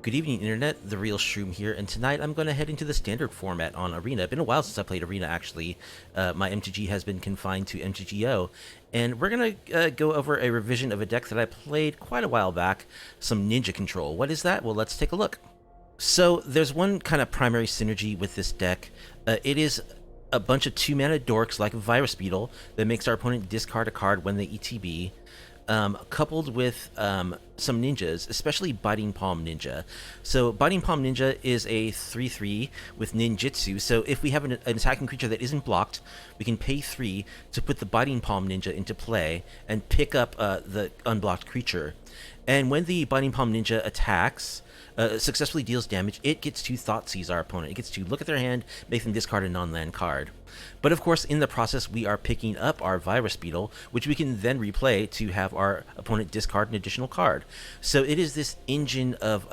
Good evening, Internet. The Real Shroom here, and tonight I'm going to head into the standard format on Arena. Been a while since I played Arena, actually. My MTG has been confined to MTGO, and we're going to go over a revision of a deck that I played quite a while back, some Ninja Control. What is that? Well, let's take a look. So, there's one kind of primary synergy with this deck. It is a bunch of 2-mana dorks like Virus Beetle that makes our opponent discard a card when they ETB. Coupled with some ninjas, especially Biting Palm Ninja. So Biting Palm Ninja is a 3/3 with ninjutsu, so if we have an attacking creature that isn't blocked, we can pay 3 to put the Biting Palm Ninja into play and pick up the unblocked creature. And when the Biting Palm Ninja attacks, successfully deals damage, it gets to Thoughtseize our opponent. It gets to look at their hand, make them discard a non-land card. But of course, in the process, we are picking up our Virus Beetle, which we can then replay to have our opponent discard an additional card. So it is this engine of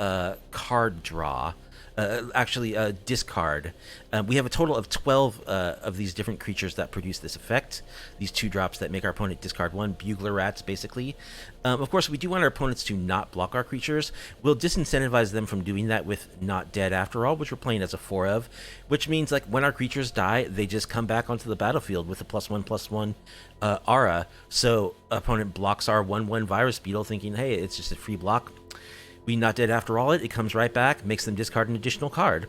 card draw. Discard. We have a total of 12 of these different creatures that produce this effect. These 2 drops that make our opponent discard 1, Burglar Rats, basically. Of course, we do want our opponents to not block our creatures. We'll disincentivize them from doing that with Not Dead After All, which we're playing as a 4 of, which means like when our creatures die, they just come back onto the battlefield with a +1/+1 aura. So opponent blocks our 1/1 Virus Beetle, thinking, hey, it's just a free block. We Not Dead After All it comes right back, makes them discard an additional card.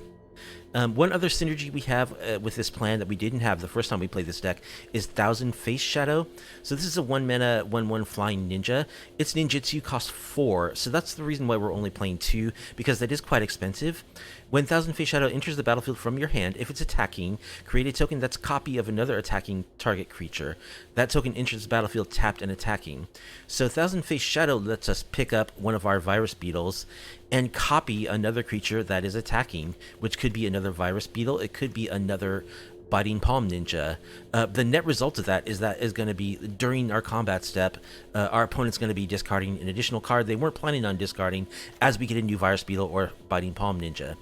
One other synergy we have with this plan that we didn't have the first time we played this deck is Thousand Face Shadow. So this is a 1-mana 1/1 flying ninja. Its ninjutsu costs 4, so that's the reason why we're only playing 2, because that is quite expensive. When Thousand Face Shadow enters the battlefield from your hand, if it's attacking, create a token that's a copy of another attacking target creature. That token enters the battlefield tapped and attacking. So Thousand Face Shadow lets us pick up one of our Virus Beetles and copy another creature that is attacking, which could be another Virus Beetle, it could be another Biting Palm Ninja. The net result of that is going to be, during our combat step, our opponent's going to be discarding an additional card they weren't planning on discarding as we get a new Virus Beetle or Biting Palm Ninja.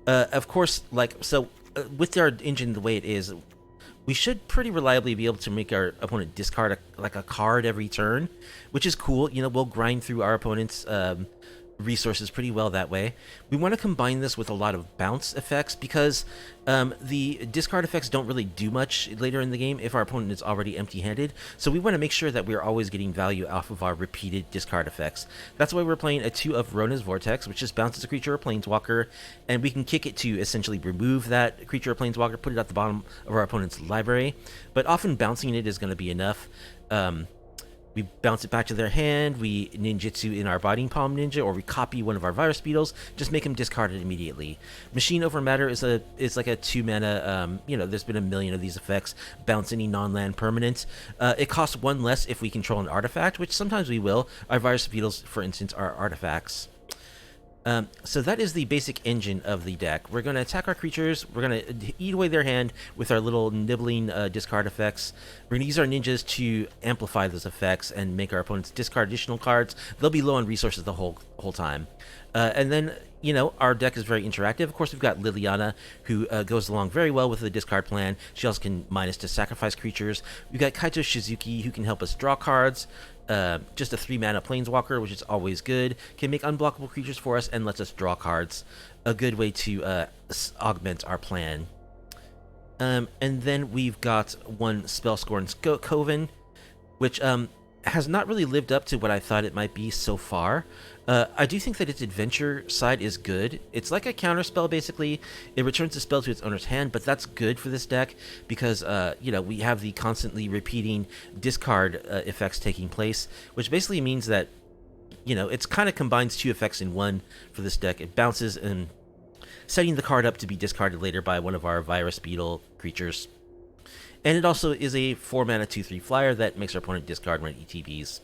Of course, with our engine the way it is, we should pretty reliably be able to make our opponent discard a card every turn, which is cool. You know, we'll grind through our opponent's resources pretty well that way. We want to combine this with a lot of bounce effects because the discard effects don't really do much later in the game if our opponent is already empty-handed, so we want to make sure that we're always getting value off of our repeated discard effects. That's why we're playing a 2 of Rona's Vortex, which just bounces a creature or planeswalker, and we can kick it to essentially remove that creature or planeswalker, put it at the bottom of our opponent's library, but often bouncing it is going to be enough. We bounce it back to their hand, we ninjutsu in our Biting Palm Ninja, or we copy one of our Virus Beetles, just make them discard it immediately. Machine Over Matter is like a 2-mana, there's been a million of these effects, bounce any non-land permanent. It costs 1 less if we control an artifact, which sometimes we will. Our Virus Beetles, for instance, are artifacts. So that is the basic engine of the deck. We're going to attack our creatures, we're going to eat away their hand with our little nibbling discard effects. We're going to use our ninjas to amplify those effects and make our opponents discard additional cards. They'll be low on resources the whole time. And then, our deck is very interactive. Of course, we've got Liliana, who goes along very well with the discard plan. She also can -, to sacrifice creatures. We've got Kaito Shizuki, who can help us draw cards. Just a 3-mana planeswalker, which is always good, can make unblockable creatures for us and lets us draw cards. A good way to augment our plan. And then we've got 1 Spellscorn's Coven, which has not really lived up to what I thought it might be so far. I do think that its adventure side is good. It's like a counterspell, basically. It returns the spell to its owner's hand, but that's good for this deck because, we have the constantly repeating discard effects taking place, which basically means that, it's kind of combines 2 effects in one for this deck. It bounces and setting the card up to be discarded later by one of our Virus Beetle creatures. And it also is a 4-mana 2/3 flyer that makes our opponent discard when it ETBs.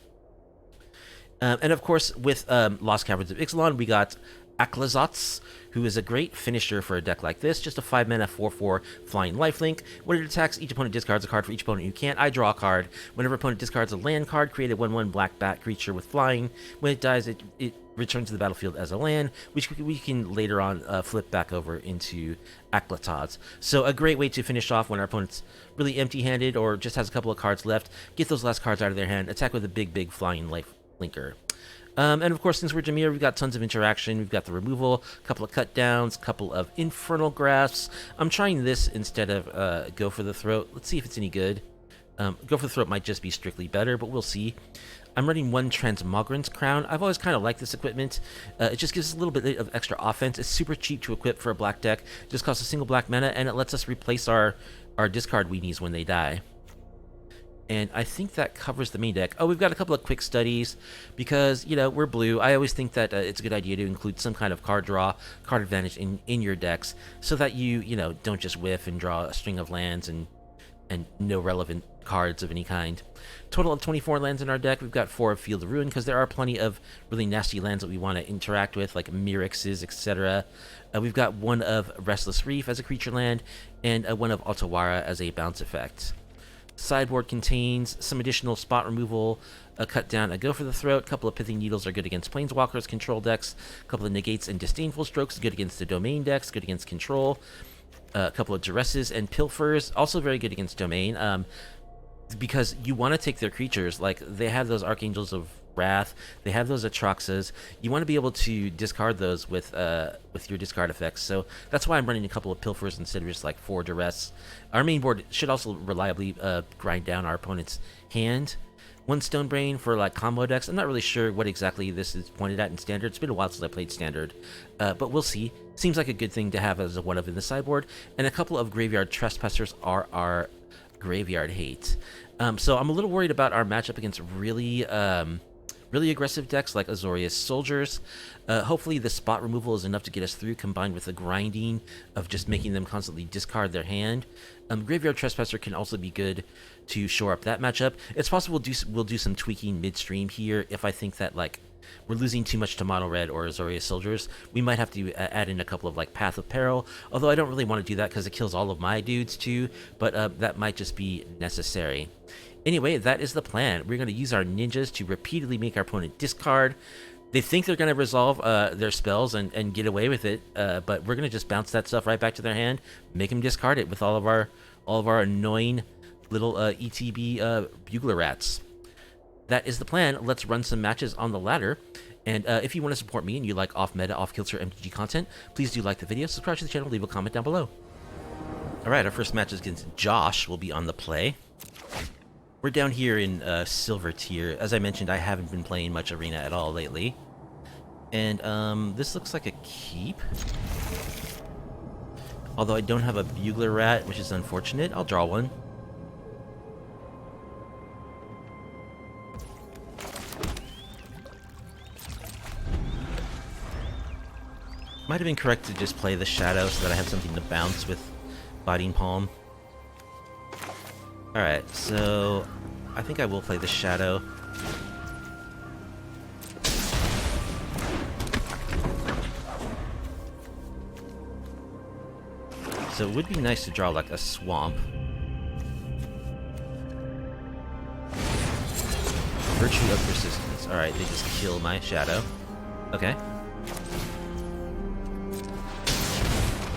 And of course, with Lost Caverns of Ixalan, we got Aclazotz, who is a great finisher for a deck like this. Just a 5-mana 4/4 flying lifelink. When it attacks, each opponent discards a card. For each opponent who can't, I draw a card. Whenever opponent discards a land card, create a 1/1 black bat creature with flying. When it dies, it returns to the battlefield as a land, which we can later on flip back over into Aclazotz. So a great way to finish off when our opponent's really empty-handed or just has a couple of cards left. Get those last cards out of their hand. Attack with a big flying life linker. And of course, since we're Dimir, we've got tons of interaction. We've got the removal, a couple of cut downs, a couple of infernal grasps. I'm trying this instead of go for the throat. Let's see if it's any good. Go for the throat might just be strictly better, but we'll see. I'm running one Transmogrant's Crown. I've always kind of liked this equipment. It just gives us a little bit of extra offense. It's super cheap to equip for a black deck. It just costs a single black mana, and it lets us replace our discard weenies when they die. And I think that covers the main deck. Oh, we've got a couple of quick studies because, you know, we're blue. I always think that it's a good idea to include some kind of card draw, card advantage in your decks so that you know, don't just whiff and draw a string of lands and no relevant cards of any kind. Total of 24 lands in our deck. We've got 4 of Field of Ruin because there are plenty of really nasty lands that we want to interact with, like Mirexes, etc. We've got 1 of Restless Reef as a creature land and 1 of Otawara as a bounce effect. Sideboard contains some additional spot removal, a cut down, a go for the throat. A couple of Pithing Needles are good against Planeswalkers control decks. A couple of Negates and Disdainful Strokes, good against the Domain decks, good against control. A couple of Duresses and Pilfers, also very good against Domain. Because you want to take their creatures, like they have those Archangels of Wrath, they have those Atraxas. You want to be able to discard those with your discard effects. So that's why I'm running a couple of Pilfers instead of just like 4 Duress. Our main board should also reliably grind down our opponent's hand. 1 Stonebrain for like combo decks. I'm not really sure what exactly this is pointed at in Standard. It's been a while since I played Standard, but we'll see. Seems like a good thing to have as a 1 of in the sideboard. And a couple of Graveyard Trespassers are our graveyard hate. So I'm a little worried about our matchup against really aggressive decks like Azorius Soldiers. Hopefully the spot removal is enough to get us through, combined with the grinding of just making them constantly discard their hand. Graveyard Trespasser can also be good to shore up that matchup. It's possible we'll do some tweaking midstream here if I think that like we're losing too much to Mono Red or Azorius Soldiers. We might have to add in a couple of like Path of Peril, although I don't really want to do that because it kills all of my dudes too, but that might just be necessary. Anyway, that is the plan. We're going to use our ninjas to repeatedly make our opponent discard. They think they're going to resolve their spells and get away with it, but we're going to just bounce that stuff right back to their hand, make them discard it with all of our annoying little ETB Bugler Rats. That is the plan. Let's run some matches on the ladder. And if you want to support me and you like off-meta, off-kilter MTG content, please do like the video, subscribe to the channel, leave a comment down below. Alright, our first match is against Josh will be on the play. We're down here in Silver Tier. As I mentioned, I haven't been playing much Arena at all lately. And this looks like a keep. Although I don't have a Bugler Rat, which is unfortunate. I'll draw one. Might have been correct to just play the Shadow so that I have something to bounce with Biting Palm. Alright, so I think I will play the Shadow. So it would be nice to draw like a Swamp. Virtue of Persistence. Alright, they just kill my Shadow. Okay.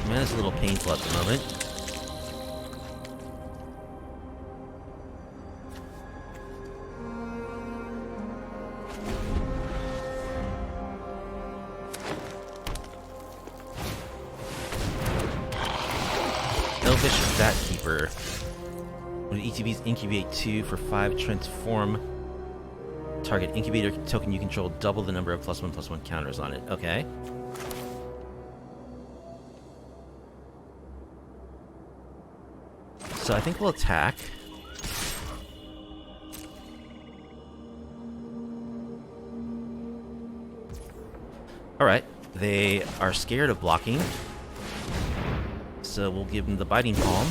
Man, it's a little painful at the moment. Elvish Vat Keeper. When ETBs incubate 2 for 5, transform target incubator token you control, double the number of +1/+1 counters on it. Okay. So I think we'll attack. Alright, they are scared of blocking. So we'll give them the Biting Palm.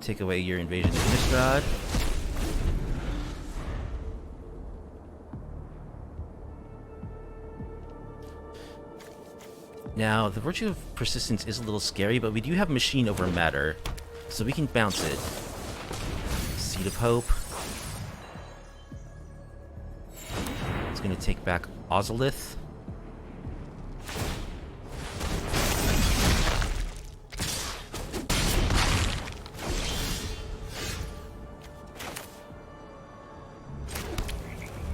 Take away your Invasion of Innistrad. Now, the Virtue of Persistence is a little scary, but we do have Machine over Matter, so we can bounce it. Seed of Hope. It's going to take back Ozolith.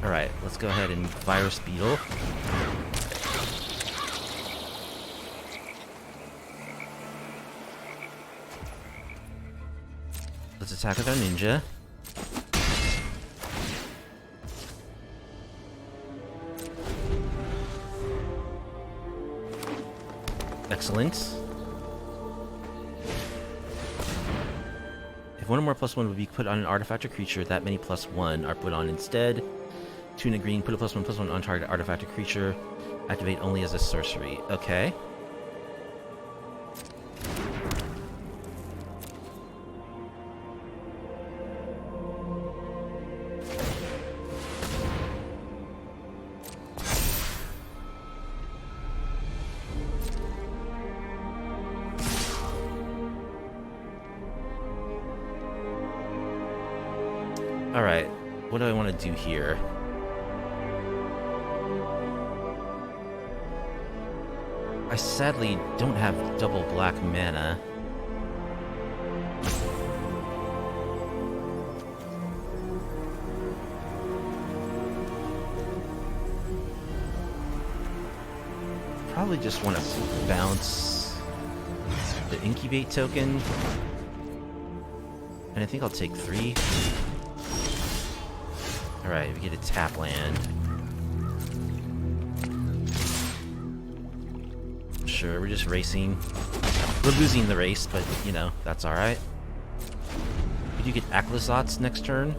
Alright, let's go ahead and Virus Beetle. Let's attack with our ninja. Excellent. If one or more +1 would be put on an artifact or creature, that many +1 are put on instead. 2 in a green, put a +1/+1 on target artifact or creature. Activate only as a sorcery. Okay. Alright, what do I want to do here? I sadly don't have double black mana. Probably just want to bounce the incubate token. And I think I'll take 3. Alright, we get a tap land. Sure, we're just racing. We're losing the race, but, you know, that's alright. We do get Aclazotz next turn.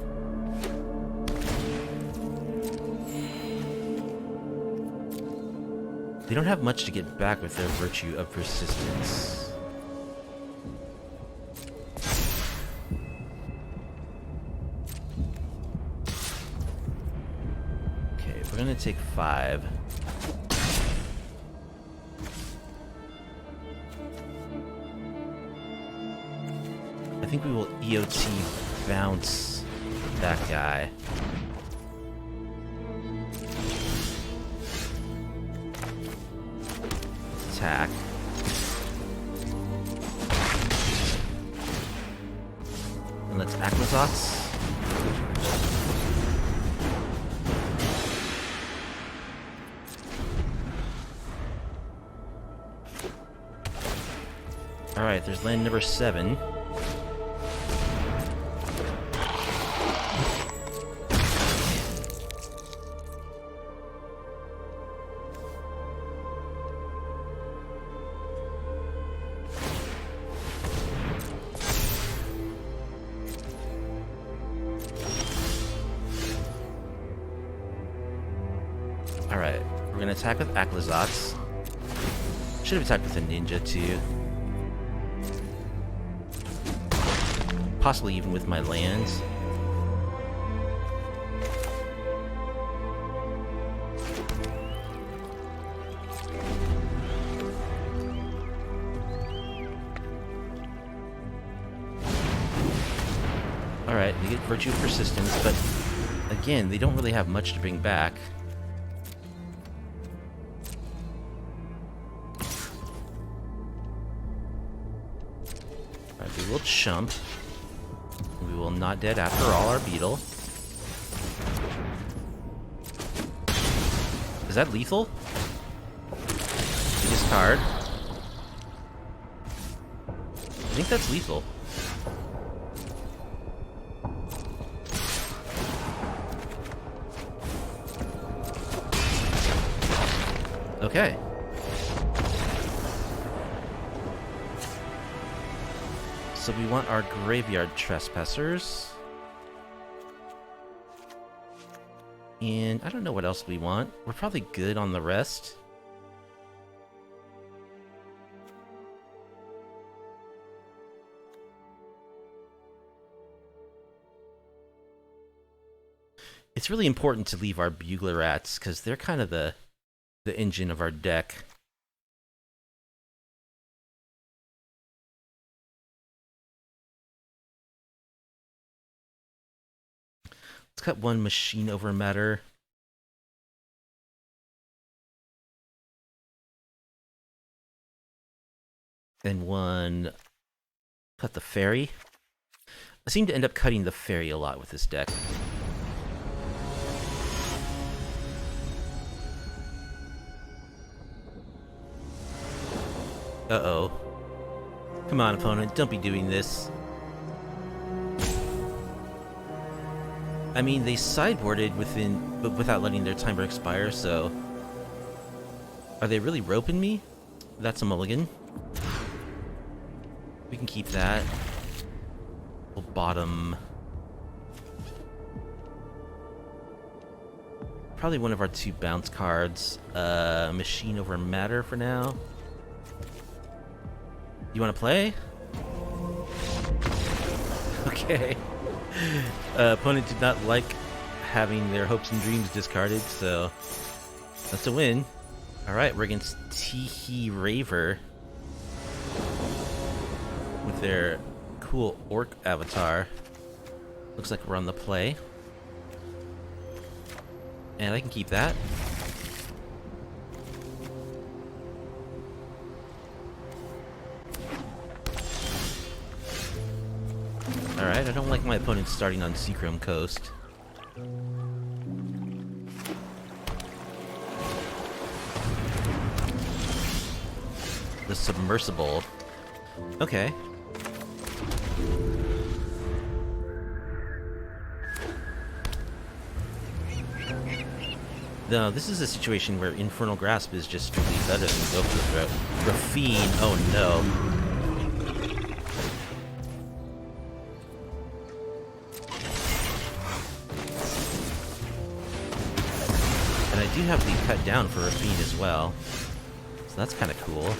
They don't have much to get back with their Virtue of Persistence. We're gonna take 5. I think we will EOT bounce that guy. Attack. And let's Aclazotz. Alright, there's land number 7. Alright, we're gonna attack with Aclazotz. Should have attacked with a ninja too. Possibly even with my lands. Alright, we get Virtue of Persistence, but again, they don't really have much to bring back. Alright, we will chump. We will not dead after all our beetle. Is that lethal? Discard. I think that's lethal. Okay. So we want our Graveyard Trespassers. And I don't know what else we want. We're probably good on the rest. It's really important to leave our Burglar Rats, because they're kind of the engine of our deck. Let's cut one Machine Over Matter. And one... cut the Fairy. I seem to end up cutting the Fairy a lot with this deck. Uh-oh. Come on, opponent, don't be doing this. I mean, they sideboarded without letting their timer expire, so... Are they really roping me? That's a mulligan. We can keep that. We'll bottom... Probably one of our 2 bounce cards. Machine over matter for now. You want to play? Okay. Opponent did not like having their hopes and dreams discarded, so that's a win. Alright, we're against Teehee Raver with their cool orc avatar. Looks like we're on the play. And I can keep that. Alright, I don't like my opponent starting on Seachrome Coast. The Submersible. Okay. No, this is a situation where Infernal Grasp is just strictly better than Go for the Throat. Raffine, oh no. And I do have the cut down for Raffine as well. So that's kind of cool.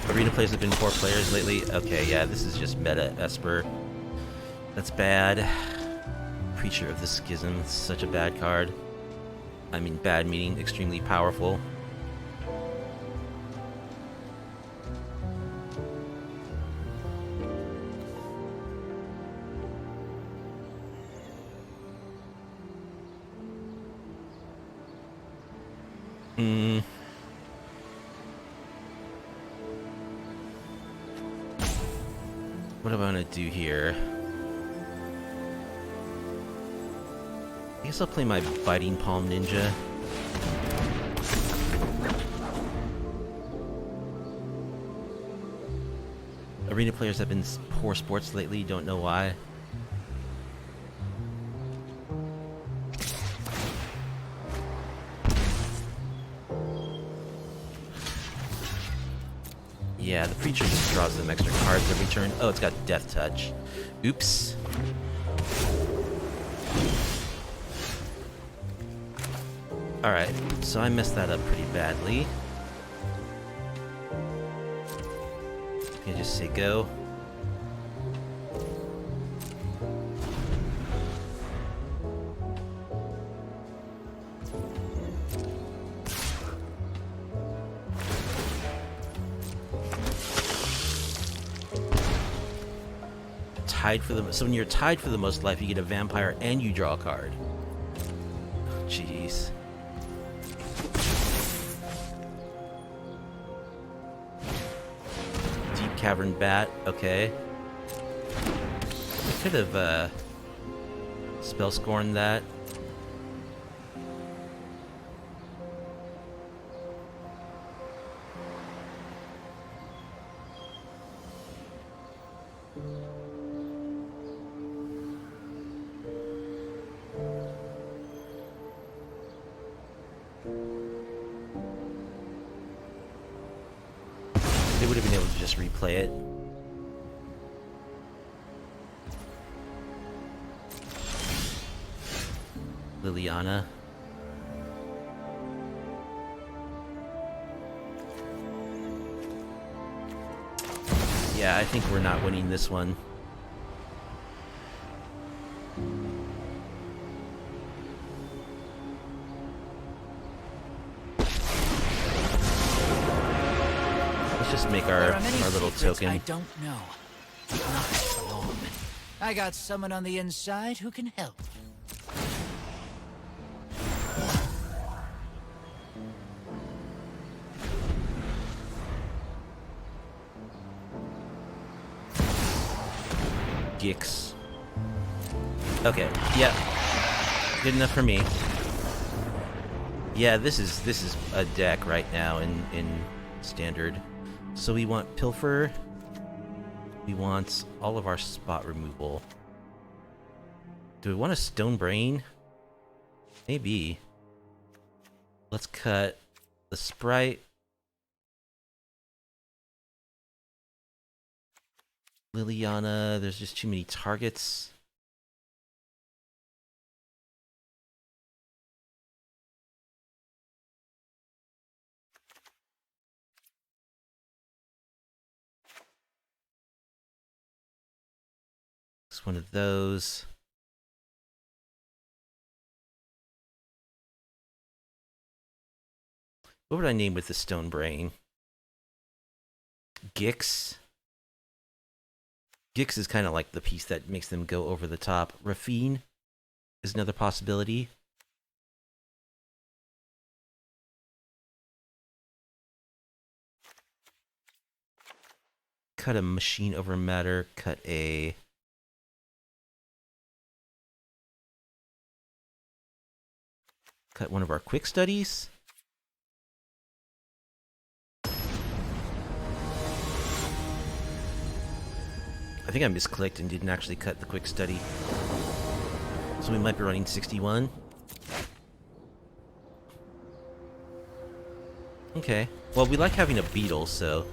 Arena plays have been 4 players lately. Okay, yeah, this is just meta Esper. That's bad. Preacher of the Schism, such a bad card. I mean, bad meaning extremely powerful. What am I gonna do here? I guess I'll play my Biting Palm Ninja. Arena players have been poor sports lately, don't know why. Yeah, the Preacher just draws them extra cards every turn. Oh, it's got Death Touch. Oops. Alright, so I messed that up pretty badly. Can I just say go? Tied for the... So when you're tied for the most life, you get a vampire and you draw a card. Jeez. Deep Cavern Bat, okay. I could have, spell scorned that. They would have been able to just replay it. Liliana. Yeah, I think we're not winning this one. Just make our little token. I don't know. Not for long. I got someone on the inside who can help. Gix. Okay, yeah. Good enough for me. Yeah, this is a deck right now in standard. So we want Pilfer. We want all of our spot removal. Do we want a Stone Brain? Maybe. Let's cut the Sprite. Liliana, there's just too many targets. It's one of those. What would I name with the Stone Brain? Gix? Gix is kind of like the piece that makes them go over the top. Rafine is another possibility. Cut a machine over matter. Cut a... Cut one of our quick studies. I think I misclicked and didn't actually cut the quick study. So we might be running 61. Okay. Well, we like having a beetle, so...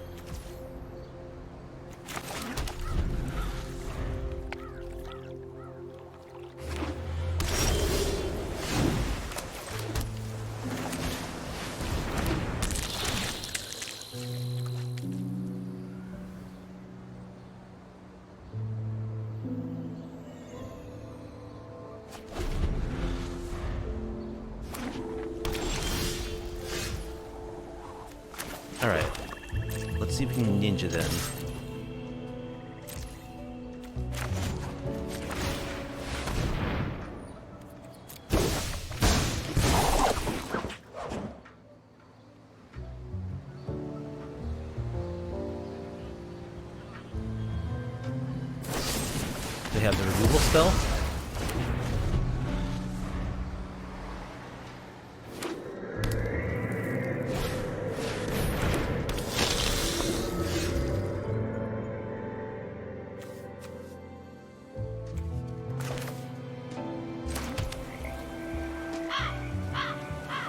Alright. Let's see if we can ninja them. They have the removal spell.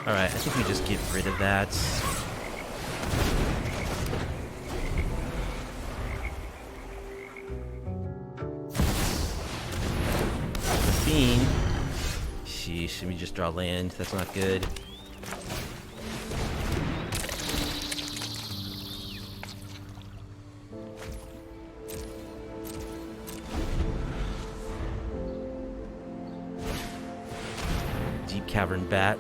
Alright, I think we just get rid of that. The Fiend. Sheesh, let me just draw land. That's not good. Deep Cavern Bat.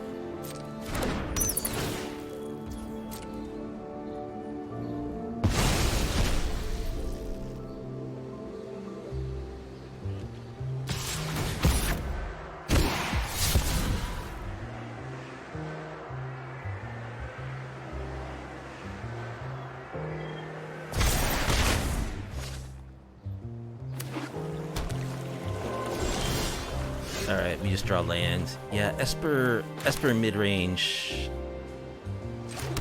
Alright, we just draw land. Yeah, Esper Midrange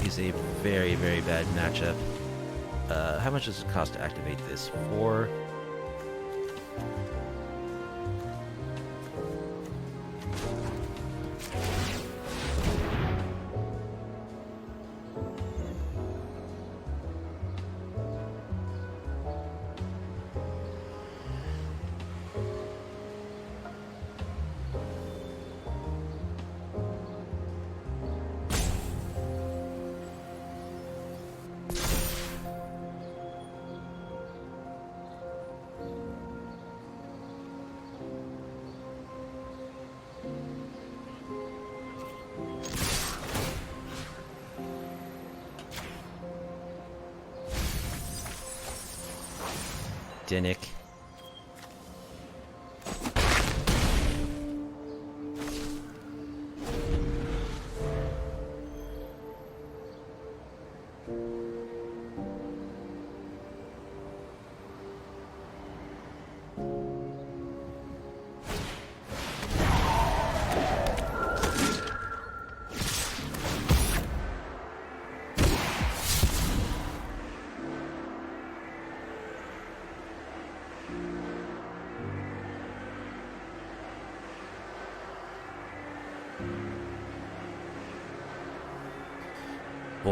is a very, very bad matchup. How much does it cost to activate this? 4? Dinnick.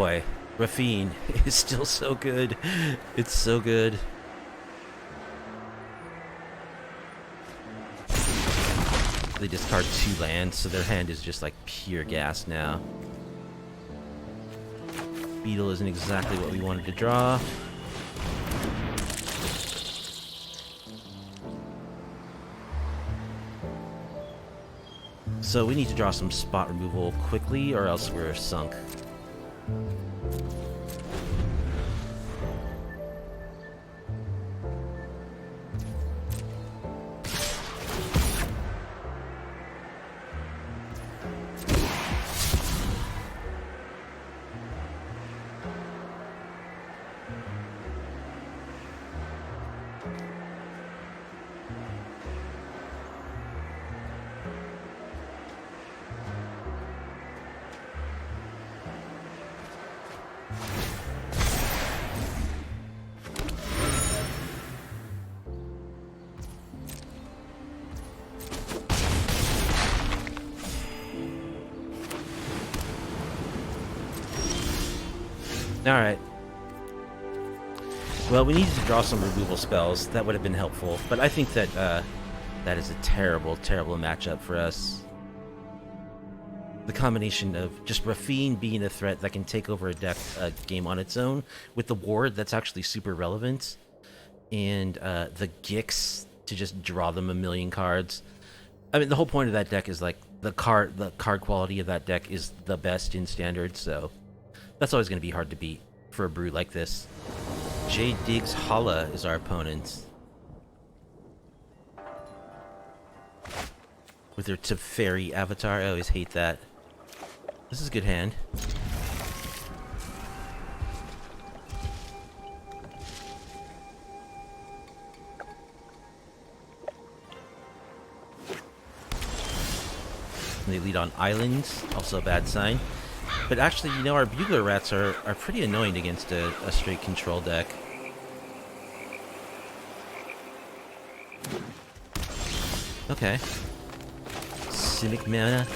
boy, Raffine is still so good. It's so good. They discard 2 lands, so their hand is just like pure gas now. Beetle isn't exactly what we wanted to draw. So we need to draw some spot removal quickly, or else we're sunk. Alright. Well, we needed to draw some removal spells. That would have been helpful. But I think that that is a terrible, terrible matchup for us. The combination of just Raffine being a threat that can take over a deck game on its own, with the ward that's actually super relevant, and the Gix to just draw them a million cards. I mean, the whole point of that deck is like the card quality of that deck is the best in Standard, so that's always going to be hard to beat for a brew like this. J. Diggs Hala is our opponent. With their Teferi avatar. I always hate that. This is a good hand. And they lead on islands, also a bad sign. But actually, you know, our Burglar Rats are pretty annoying against a straight control deck. Okay. Simic mana.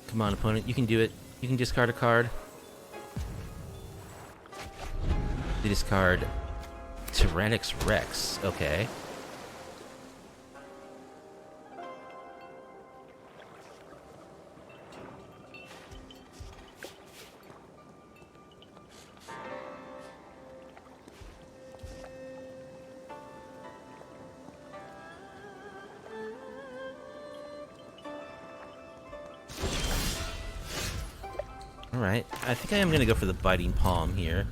Come on, opponent. You can do it. You can discard a card. They discard Tyrannix Rex. Okay. Alright, I think I am going to go for the Biting Palm here.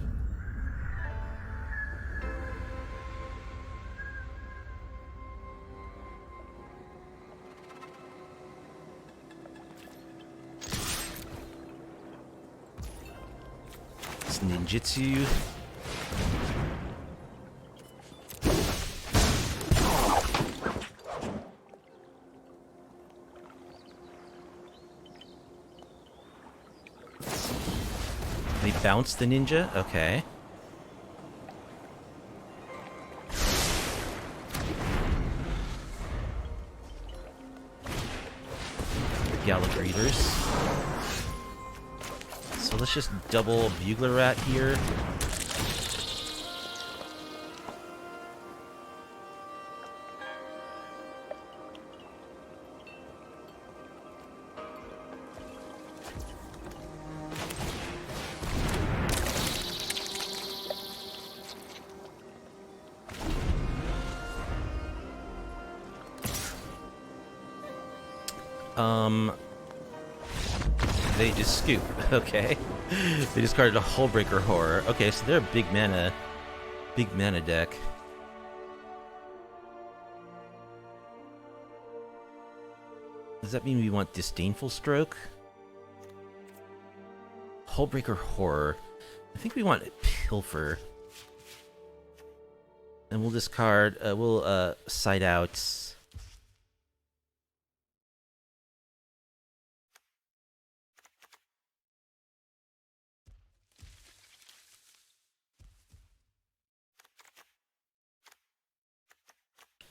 It's Ninjutsu. They bounce the ninja? Okay. Gallic Readers. So let's just double Burglar Rat here. They just scoop. Okay. They discarded a Hullbreaker Horror. Okay, so they're a big mana deck. Does that mean we want Disdainful Stroke? Hullbreaker Horror. I think we want Pilfer. And we'll discard, we'll side out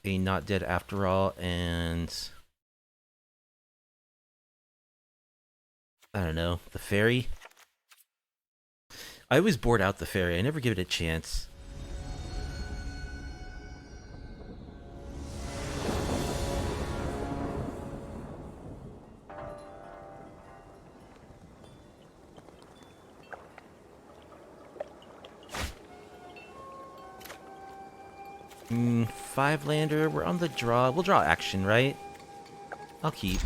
a Not Dead After All, and I don't know, the Fairy. I always board out the Fairy. I never give it a chance. Five lander. We're on the draw. We'll draw action, right? I'll keep.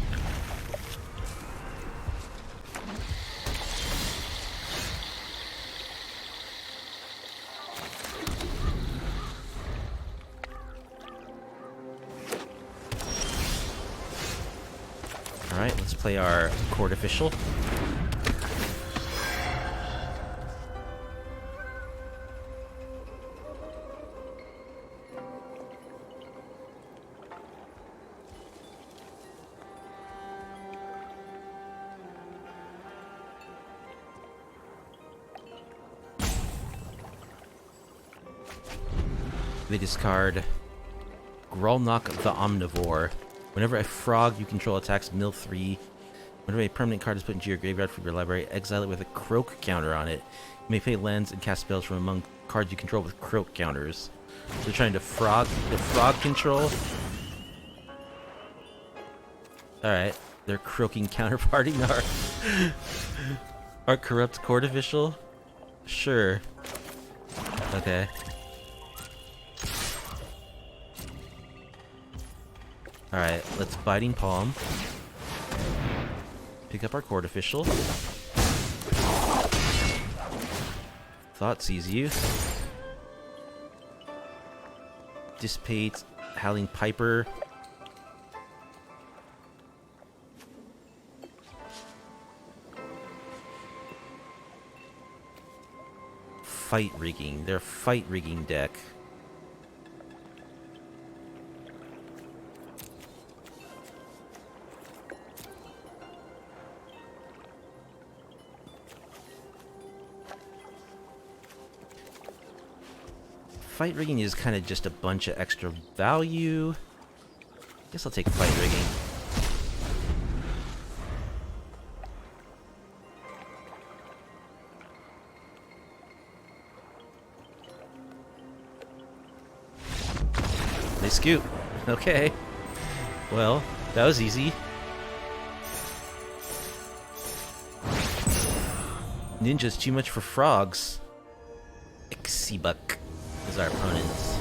Alright, let's play our Court Official. They discard Grulnock the Omnivore. Whenever a frog you control attacks mill 3, whenever a permanent card is put into your graveyard from your library, exile it with a Croak counter on it. You may pay lands and cast spells from among cards you control with Croak counters. So they're trying to frog control. Alright, they're croaking counterparting our corrupt court official? Sure. Okay. Alright, let's Biting Palm. Pick up our court official. Thoughtseize you. Dissipate, Howling Piper. Fight rigging. They're a fight rigging deck. Fight rigging is kind of just a bunch of extra value. Guess I'll take fight rigging. They scoop. Okay. Well, that was easy. Ninja's too much for frogs. Ixibuk is our opponents.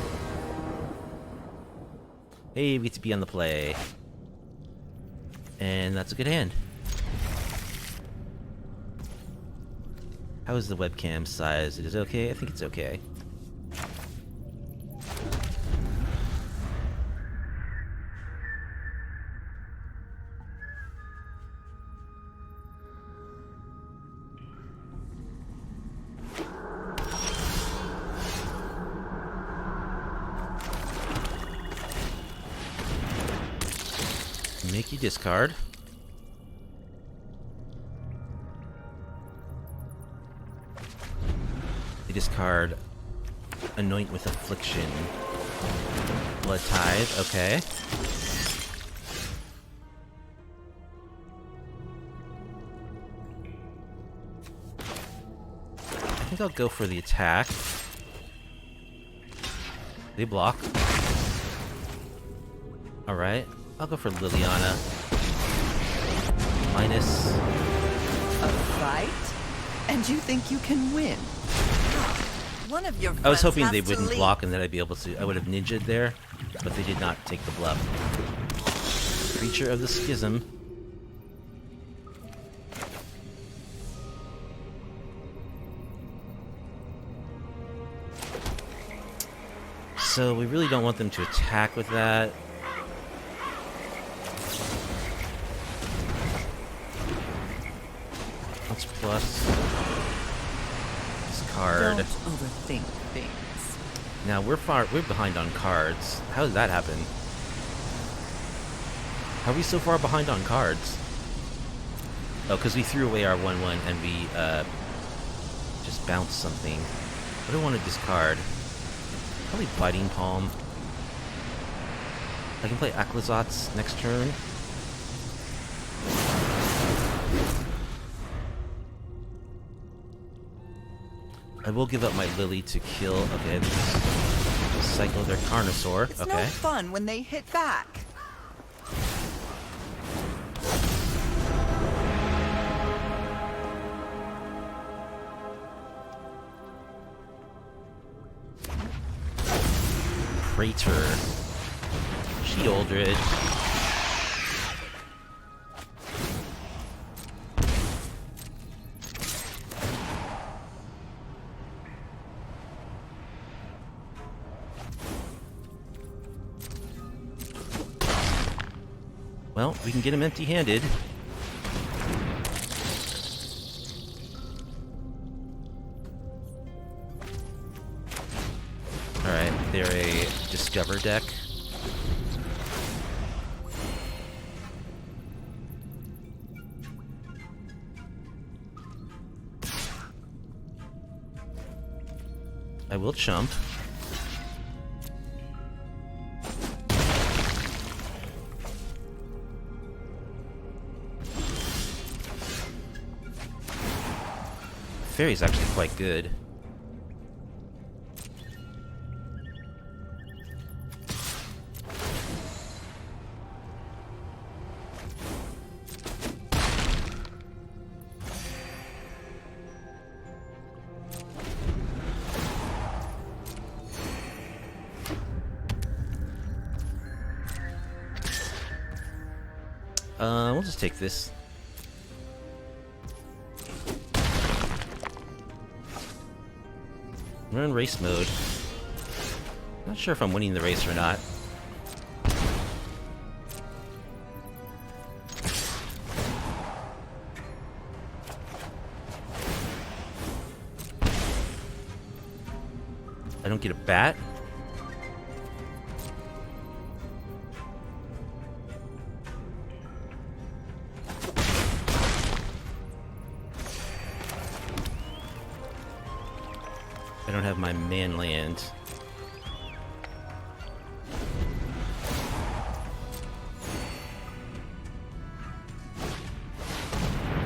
Hey, we get to be on the play. And that's a good hand. How is the webcam size? Is it okay? I think it's okay. Make you discard. You discard Anoint with Affliction. Blood Tithe, okay. I think I'll go for the attack. They block. Alright. I'll go for Liliana. Minus. A fight? And you think you can win? One of your I was hoping friends they has to wouldn't leave. block and that I'd be able to. I would have ninja'd there, but they did not take the bluff. Creature of the Schism. So we really don't want them to attack with that. What's plus? Discard. Don't overthink things. Now we're behind on cards. How did that happen? How are we so far behind on cards? Oh, because we threw away our 1/1 and we just bounced something. What do I want to discard? Probably Biting Palm. I can play Aclazotz next turn. I will give up my Lily to kill. Okay, cycle their Carnosaur. It's okay. no fun when they hit back. Crater. She-Oldred. Well, we can get him empty-handed. Alright, they're a Discover deck. I will chump. Fairy's actually quite good. We'll just take this. We're in race mode. Not sure if I'm winning the race or not. I don't get a bat. I don't have my man land.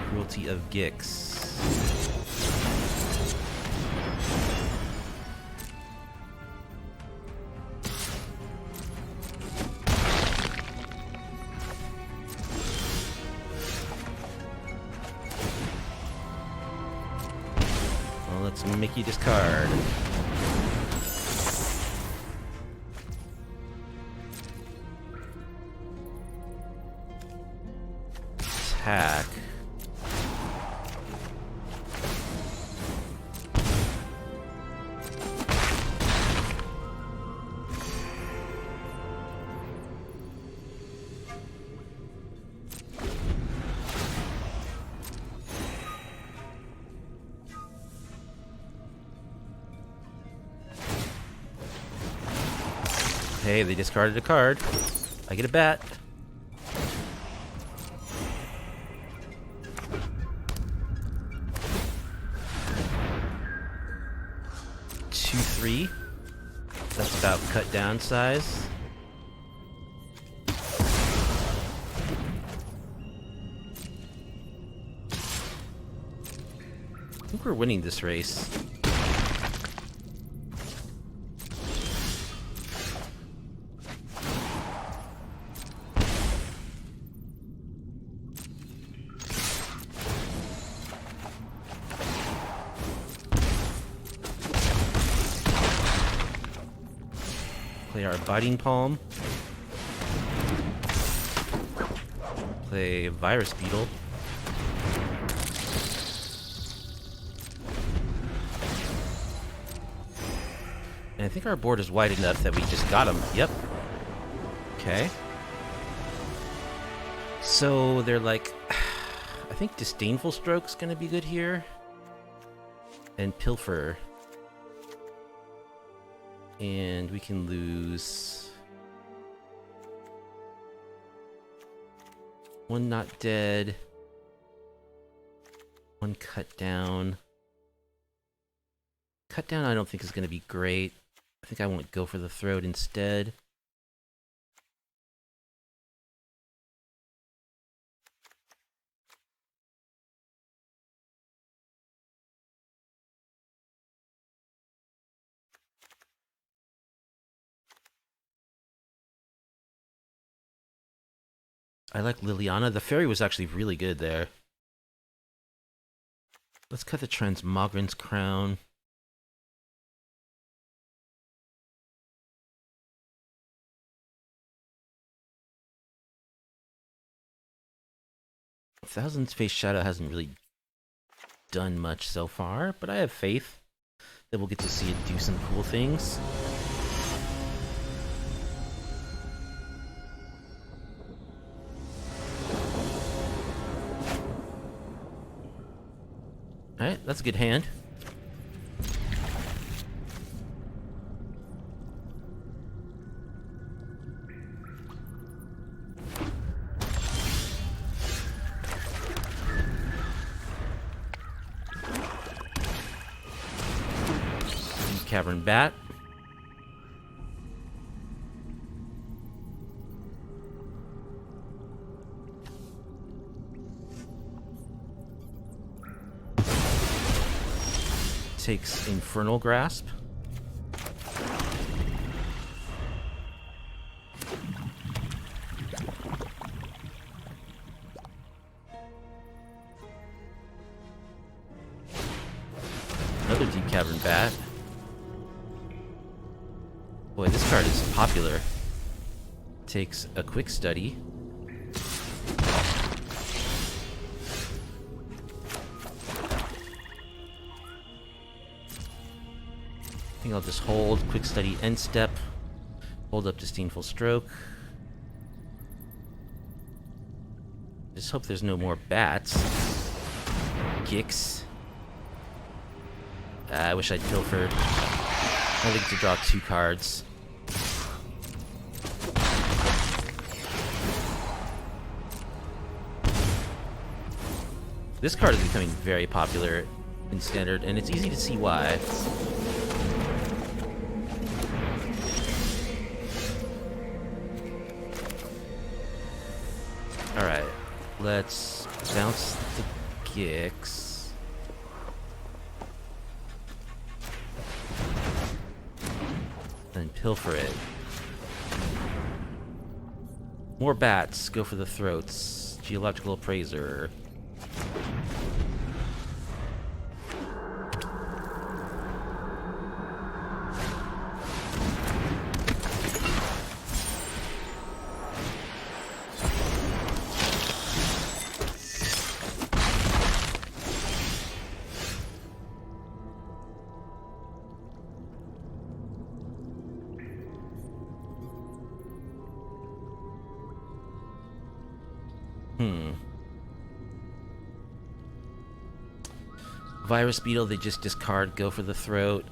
Cruelty of Gix. Well, let's make you discard. Attack. Hey, they discarded a card. I get a bat. Two, 3. That's about cut down size. I think we're winning this race. Play our Biting Palm. Play Virus Beetle. And I think our board is wide enough that we just got him. Yep. Okay. So they're like... I think Disdainful Stroke's gonna be good here. And Pilfer. And we can lose... one not dead. One cut down. Cut down I don't think is gonna be great. I think I want to go for the throat instead. I like Liliana. The fairy was actually really good there. Let's cut the Transmogran's Crown. Thousand's Face Shadow hasn't really done much so far, but I have faith that we'll get to see it do some cool things. Alright, that's a good hand. Cavern Bat. Takes Infernal Grasp. Another Deep Cavern Bat. Boy, this card is popular. Takes a Quick Study. I think I'll just hold Quick Study End Step. Hold up Disdainful Stroke. Just hope there's no more bats. Gix. I wish I'd pilfered. I think to draw 2 cards. This card is becoming very popular in Standard, and it's easy to see why. Alright, let's bounce the Gix. Then pilfer it. More bats, go for the throats. Geological Appraiser. Virus Beetle, they just discard, go for the throat.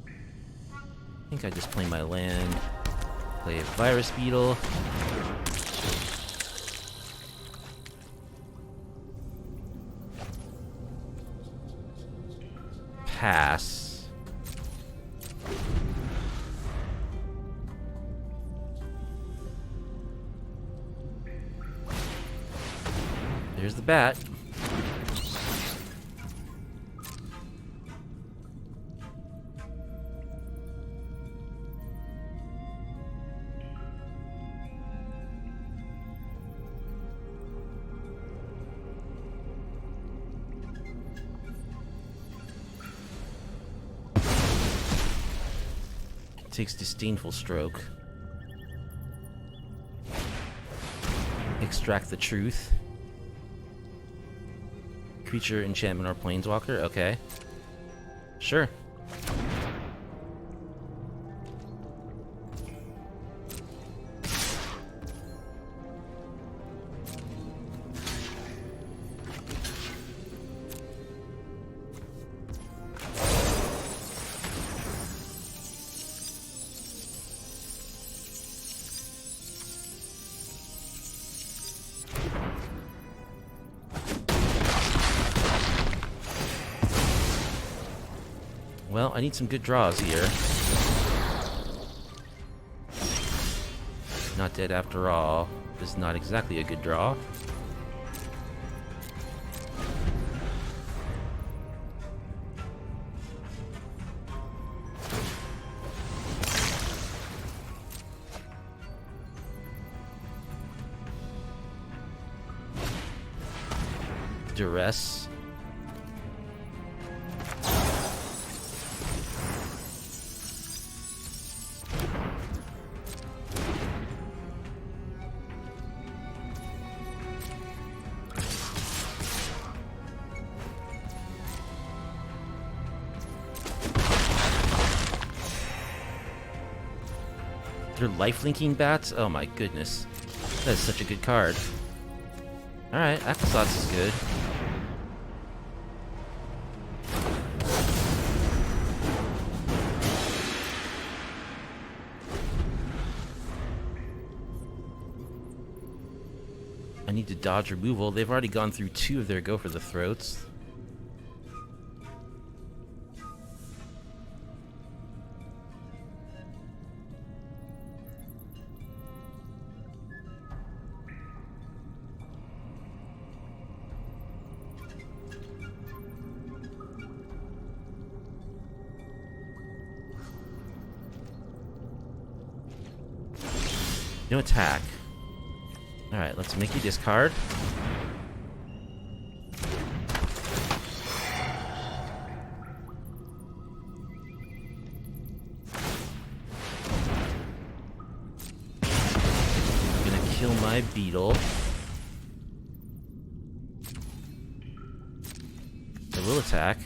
I think I just play my land. Play a Virus Beetle. Pass. Here's the bat. Takes Disdainful Stroke. Extract the Truth. Creature, enchantment, or planeswalker? Okay. Sure. Well, I need some good draws here. Not dead after all. This is not exactly a good draw. Duress. They're life-linking bats? Oh my goodness. That is such a good card. Alright, Aclazotz is good. I need to dodge removal. They've already gone through 2 of their go for the throats. No attack. Alright, let's make you discard. I'm gonna kill my beetle. I will attack.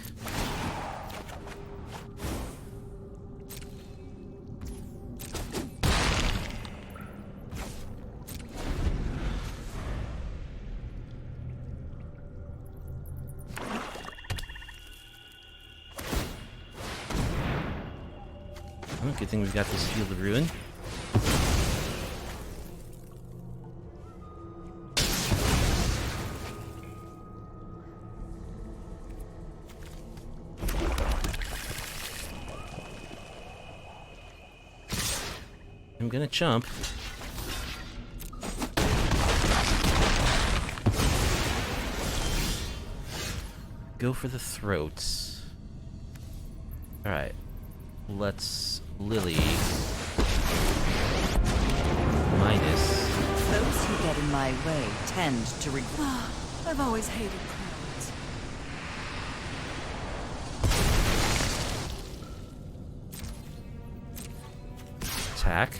Good thing we've got this Field of Ruin. I'm gonna chump. Go for the throats. Alright. Let's Lily. Minus. Those who get in my way tend to regret. I've always hated clowns. Attack.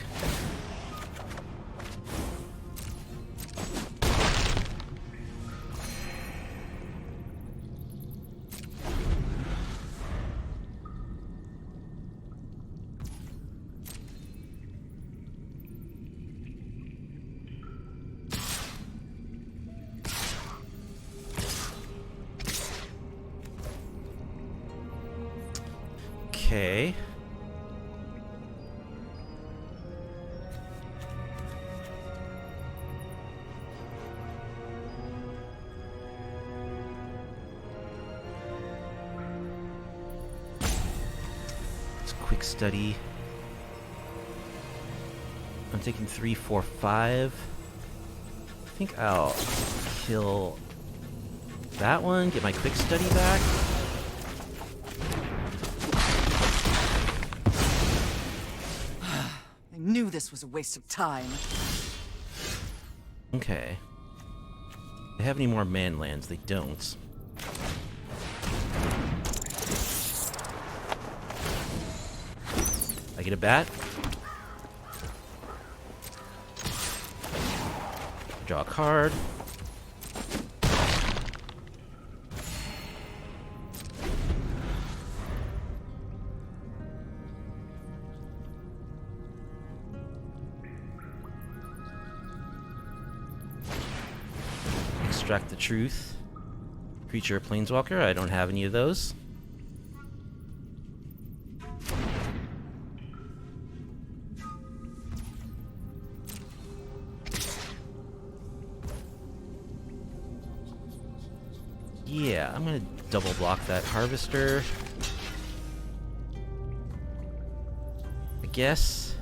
Okay. Let's quick study. I'm taking 3, 4, 5. I think I'll kill that one, get my quick study back. I knew this was a waste of time. Okay. They have any more man lands? They don't. I get a bat. Draw a card. Extract the truth. Creature planeswalker. I don't have any of those. Yeah, I'm gonna double block that harvester. guess...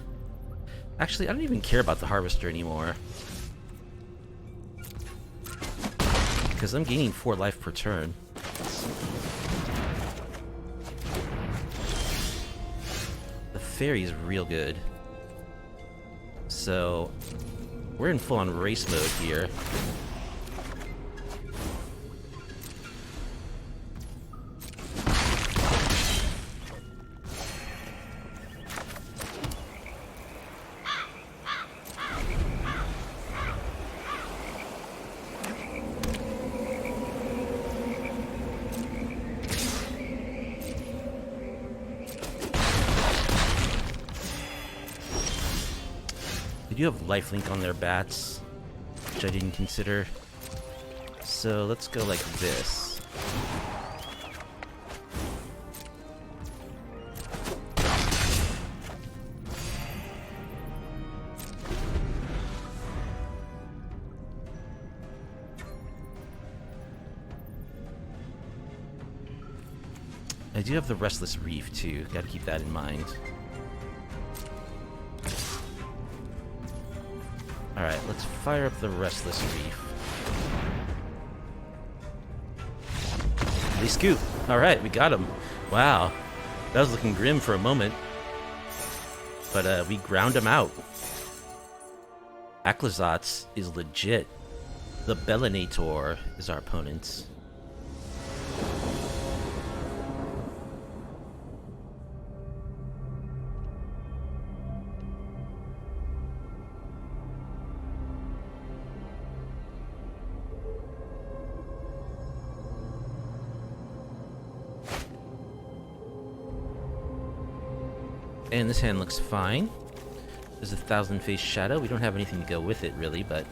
Actually, I don't even care about the Harvester anymore. Because I'm gaining 4 life per turn. The Fairy is real good. So, we're in full-on race mode here. They do have lifelink on their bats, which I didn't consider. So let's go like this. I do have the Restless Reef too, gotta keep that in mind. Alright, let's fire up the Restless Reef. They scoop! Alright, we got him. Wow. That was looking grim for a moment. But we ground him out. Aclazotz is legit. The Bellinator is our opponent. And this hand looks fine. There's a Thousand-Faced Shadow. We don't have anything to go with it, really, but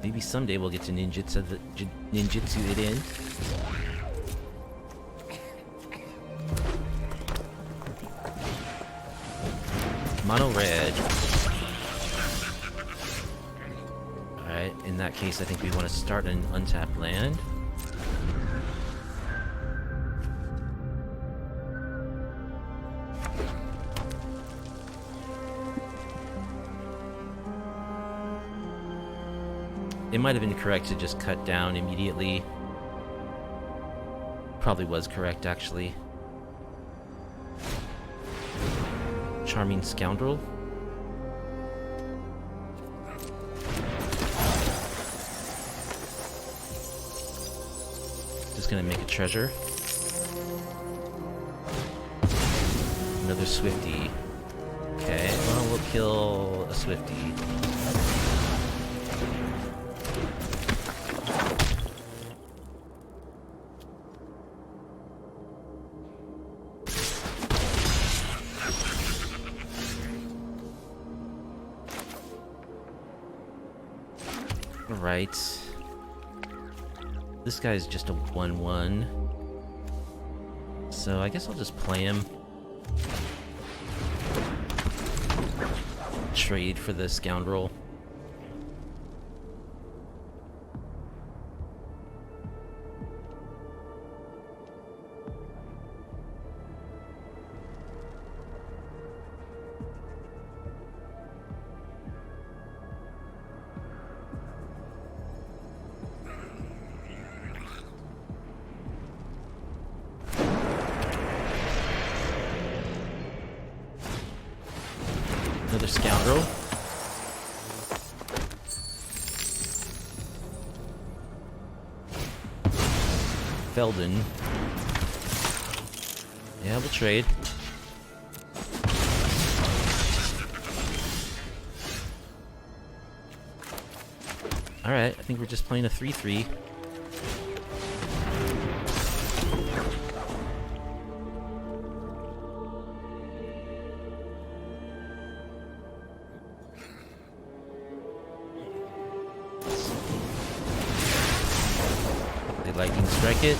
maybe someday we'll get to ninjutsu it in. Mono red. Alright, in that case, I think we want to start an untapped land. It might have been correct to just cut down immediately. Probably was correct, actually. Charming Scoundrel. Just gonna make a treasure. Another Swifty. Okay, well, we'll kill a Swifty. Right. This guy's just a 1/1. So I guess I'll just play him. Trade for the Scoundrel. Another Scoundrel. Felden. Yeah, we'll trade. Alright, I think we're just playing a 3/3. Lightning strike it.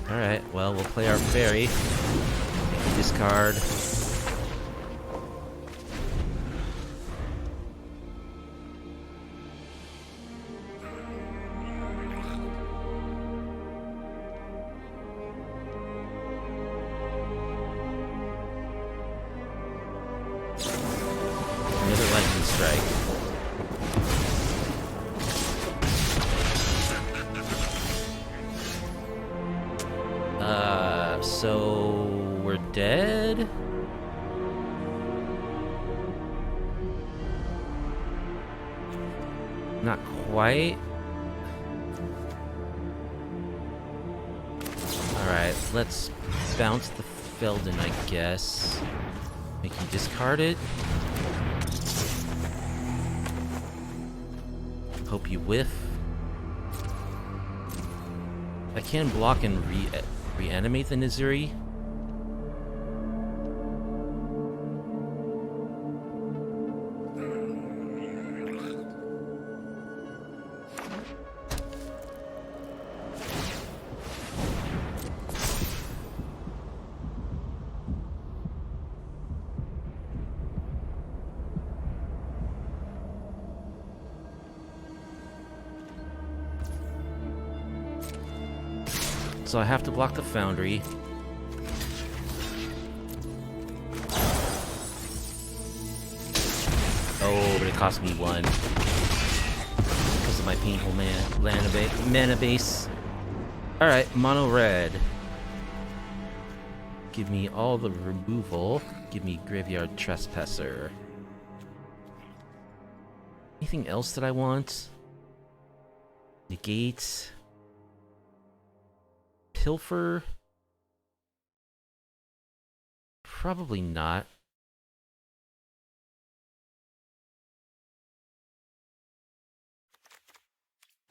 Alright, well, we'll play our fairy. Discard. good. Not quite. Alright, let's bounce the Felden, I guess. Make you discard it. Hope you whiff. I can block and reanimate the Nezumi. So I have to block the Foundry. Oh, but it cost me 1. Because of my painful mana base. Alright, mono red. Give me all the removal. Give me Graveyard Trespasser. Anything else that I want? Negate. Pilfer? Probably not.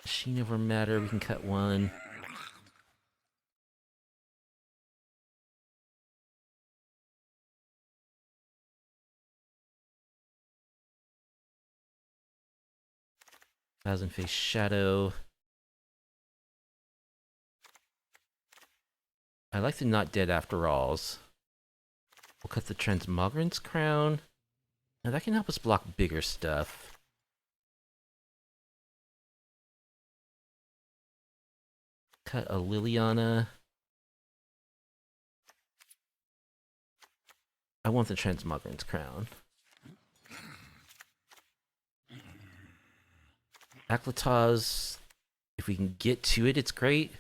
Machine over matter, we can cut 1. Thousand Face Shadow. I like the Not Dead After Alls. We'll cut the Transmogrant's Crown. Now that can help us block bigger stuff. Cut a Liliana. I want the Transmogrant's Crown. Aclazotz, if we can get to it, it's great.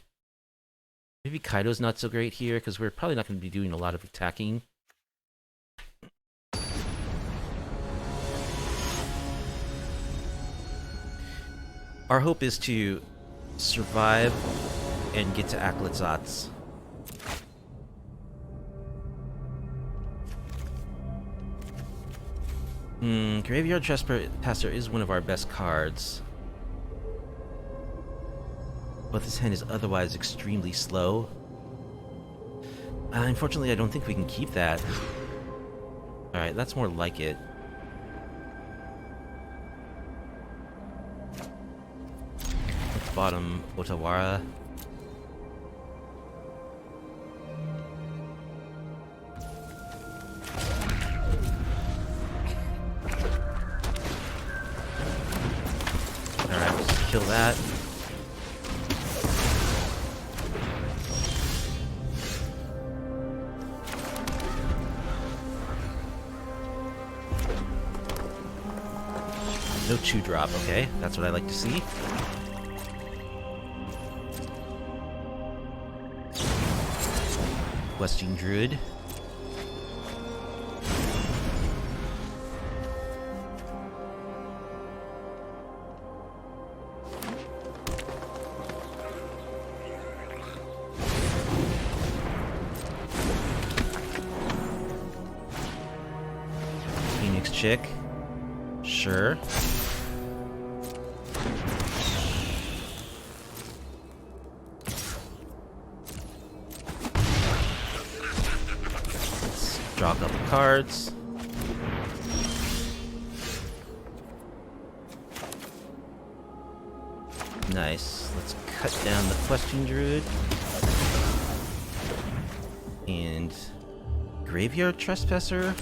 Maybe Kaido's not so great here, because we're probably not going to be doing a lot of attacking. Our hope is to survive and get to Aclazotz. Graveyard Trespasser is one of our best cards. But this hand is otherwise extremely slow. Unfortunately, I don't think we can keep that. Alright, that's more like it. Let's bottom Otawara. Alright, let's kill that. No 2-drop, okay. That's what I like to see. Questing Druid. Phoenix Chick. Sure. Draw a couple cards. Nice. Let's cut down the Questing Druid. And Graveyard Trespasser?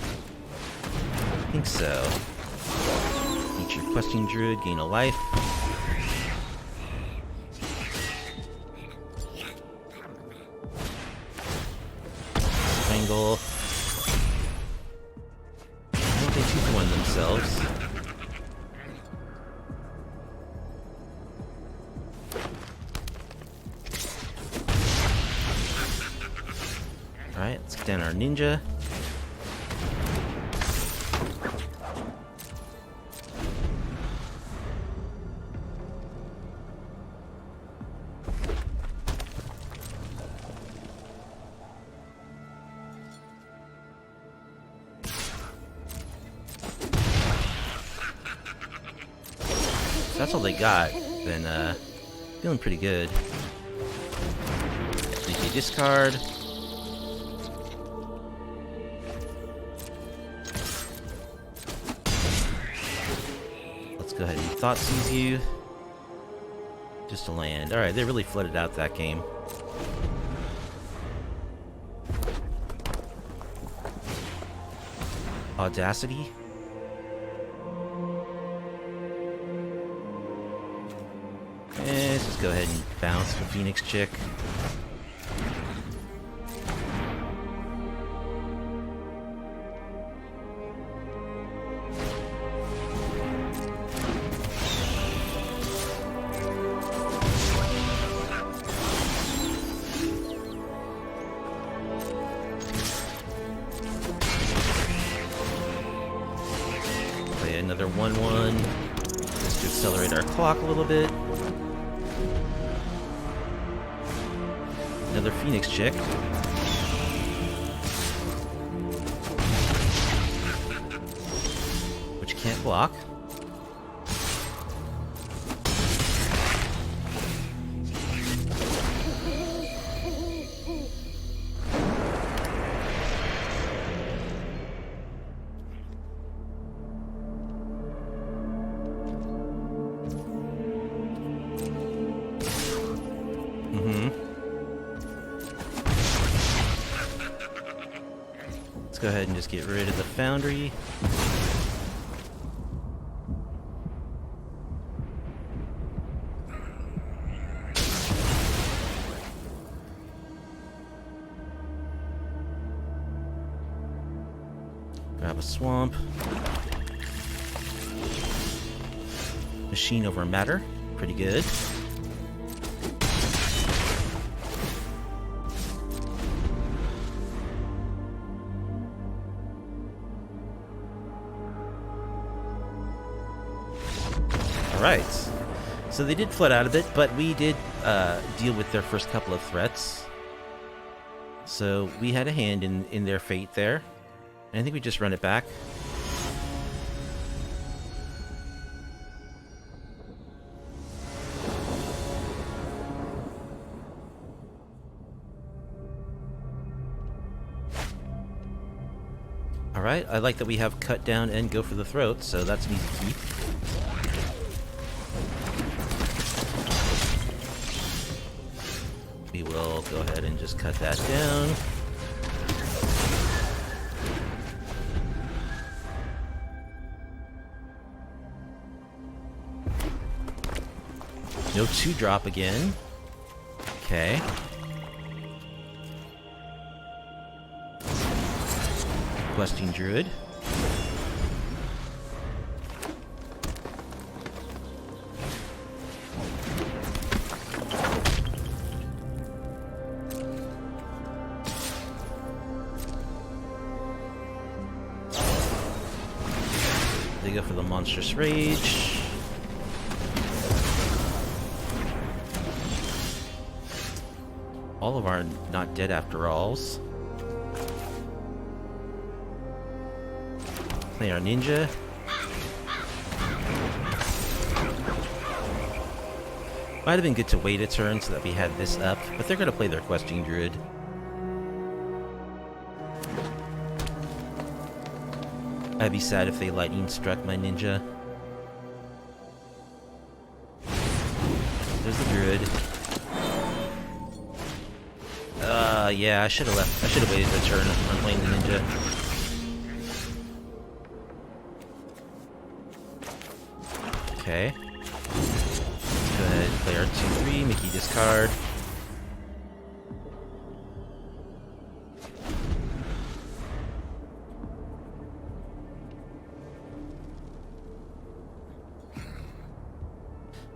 I think so. Eat your Questing Druid, gain a life. Triangle. I don't think 2-for-1 themselves. Alright, let's get down our ninja. that's all they got, then feeling pretty good. Make a discard. Let's go ahead and Thoughtseize you. Just to land. Alright, they really flooded out that game. Audacity. Let's just go ahead and bounce the Phoenix chick. Play another 1/1 just to accelerate our clock a little bit. Another Phoenix chick. Which can't block. Go ahead and just get rid of the foundry. Grab a swamp. Machine over matter. Pretty good. Alright, so they did flood out a bit, but we did deal with their first couple of threats. So we had a hand in their fate there. And I think we just run it back. Alright, I like that we have cut down and go for the throat, so that's an easy keep. We will go ahead and just cut that down. No 2-drop again. Okay. Questing Druid. They go for the Monstrous Rage. All of our not dead after alls. Play our ninja. Might have been good to wait a turn so that we had this up, but they're gonna play their Questing Druid. I'd be sad if they lightning struck my ninja. There's the druid. Yeah, I should have left. I should have waited a turn on playing the ninja. Okay. Let's go ahead and play our 2/3, Mickey discard.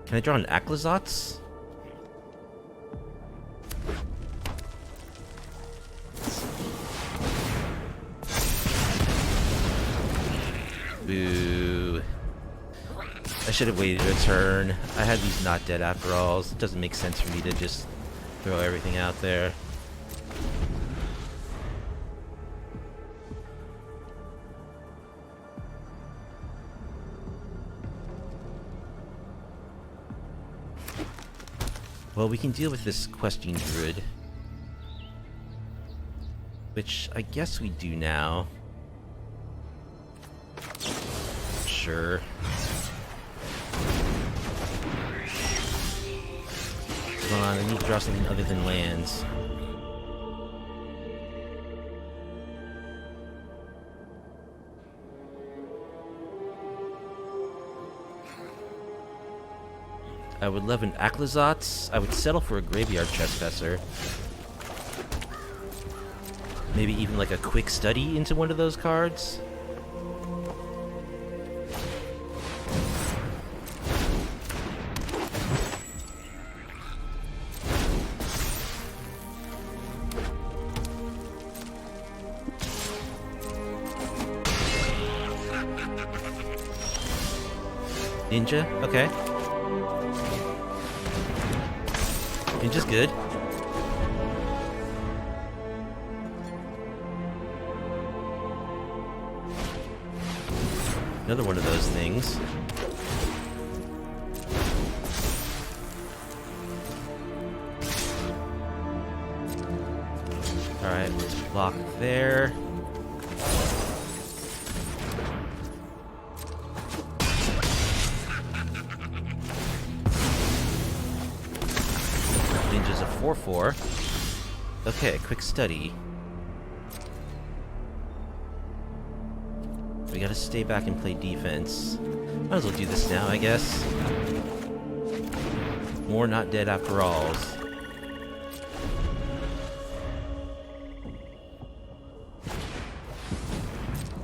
Can I draw an Aclazotz? Boo. I should have waited a turn. I had these not dead after alls. It doesn't make sense for me to just throw everything out there. Well, we can deal with this questing druid. Which I guess we do now. Sure. Come on, I need to draw something other than lands. I would love an Aclazotz. I would settle for a Graveyard Trespasser. Maybe even like a quick study into one of those cards. Ninja? Okay. Ninja's good. Another one of those things. Alright, let's block there. Ninja's a 4/4. Okay, quick study. We gotta stay back and play defense. Might as well do this now, I guess. More not dead after alls.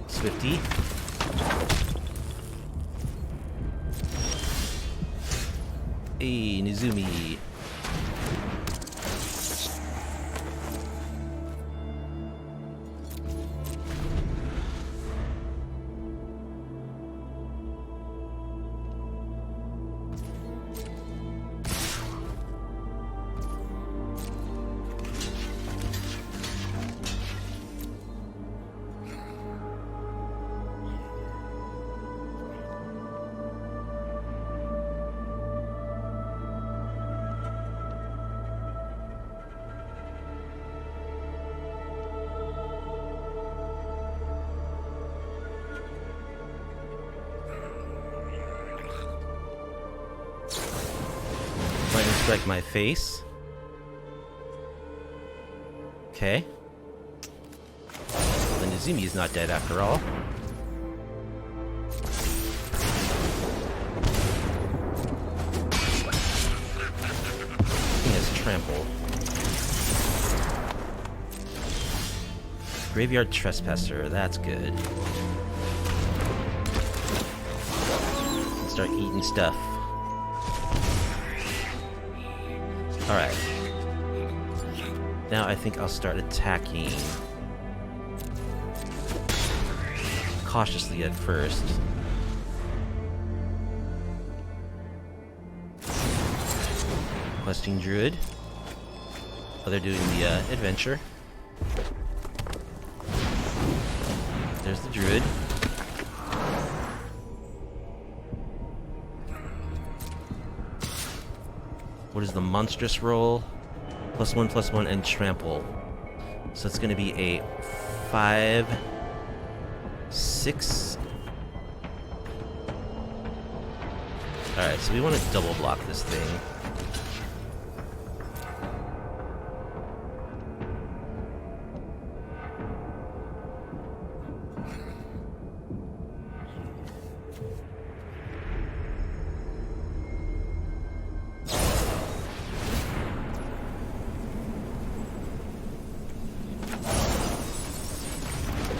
Swifty. Hey, Nezumi. Strike my face. Okay. The Nezumi is not dead after all. He has trample. Graveyard Trespasser, that's good. Start eating stuff. Alright. Now I think I'll start attacking. Cautiously at first. Questing Druid. Oh, they're doing the adventure. There's the Druid. What is the monstrous roll? +1/+1 and trample. So it's going to be a 5, 6. Alright, so we want to double block this thing.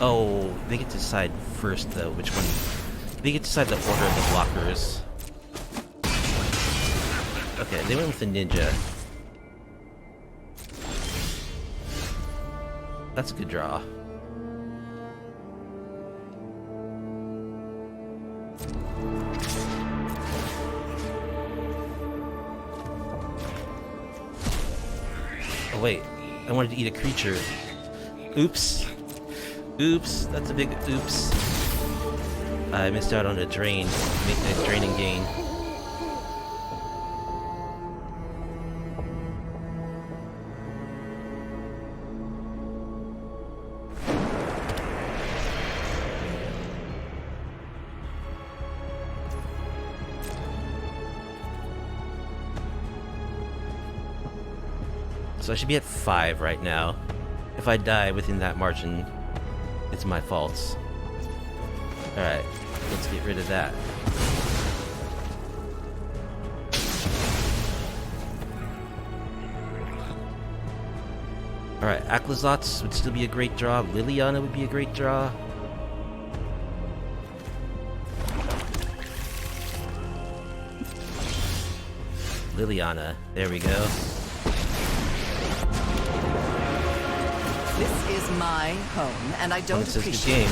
Oh, they get to decide first, though, which one. They get to decide the order of the blockers. Okay, they went with the ninja. That's a good draw. Oh, wait. I wanted to eat a creature. Oops. Oops, that's a big oops. I missed out on a drain. Make nice drain and gain. So I should be at 5 right now. If I die within that margin, it's my fault. Alright, let's get rid of that. Alright, Aclazotz would still be a great draw. Liliana would be a great draw. Liliana, there we go. This is my home, and I don't Says good appreciate game.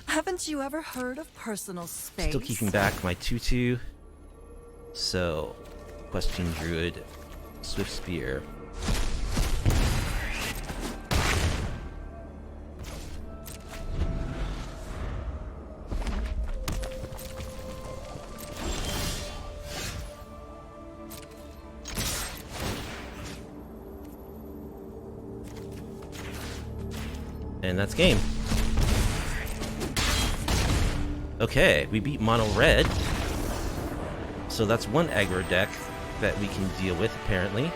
Haven't you ever heard of personal space? Still keeping back my 2/2. So, Question Druid, Swift Spear. And that's game. Okay, we beat Mono Red. So that's one aggro deck that we can deal with, apparently.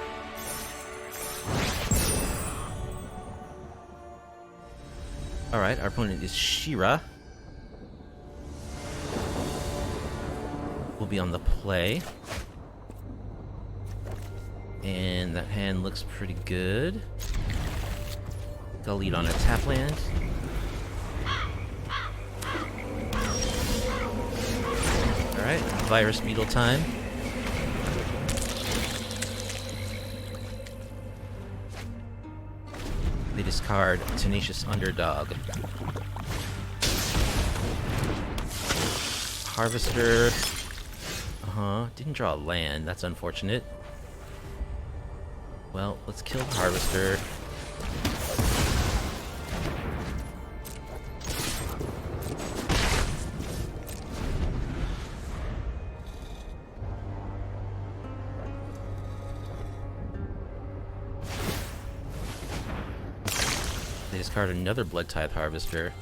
Alright, our opponent is Shira. We'll be on the play. And that hand looks pretty good. I'll lead on a tap land. Alright, Virus Beetle time. They discard Tenacious Underdog. Harvester. Didn't draw a land, that's unfortunate. Well, let's kill the Harvester. They discard another Blood Tithe Harvester.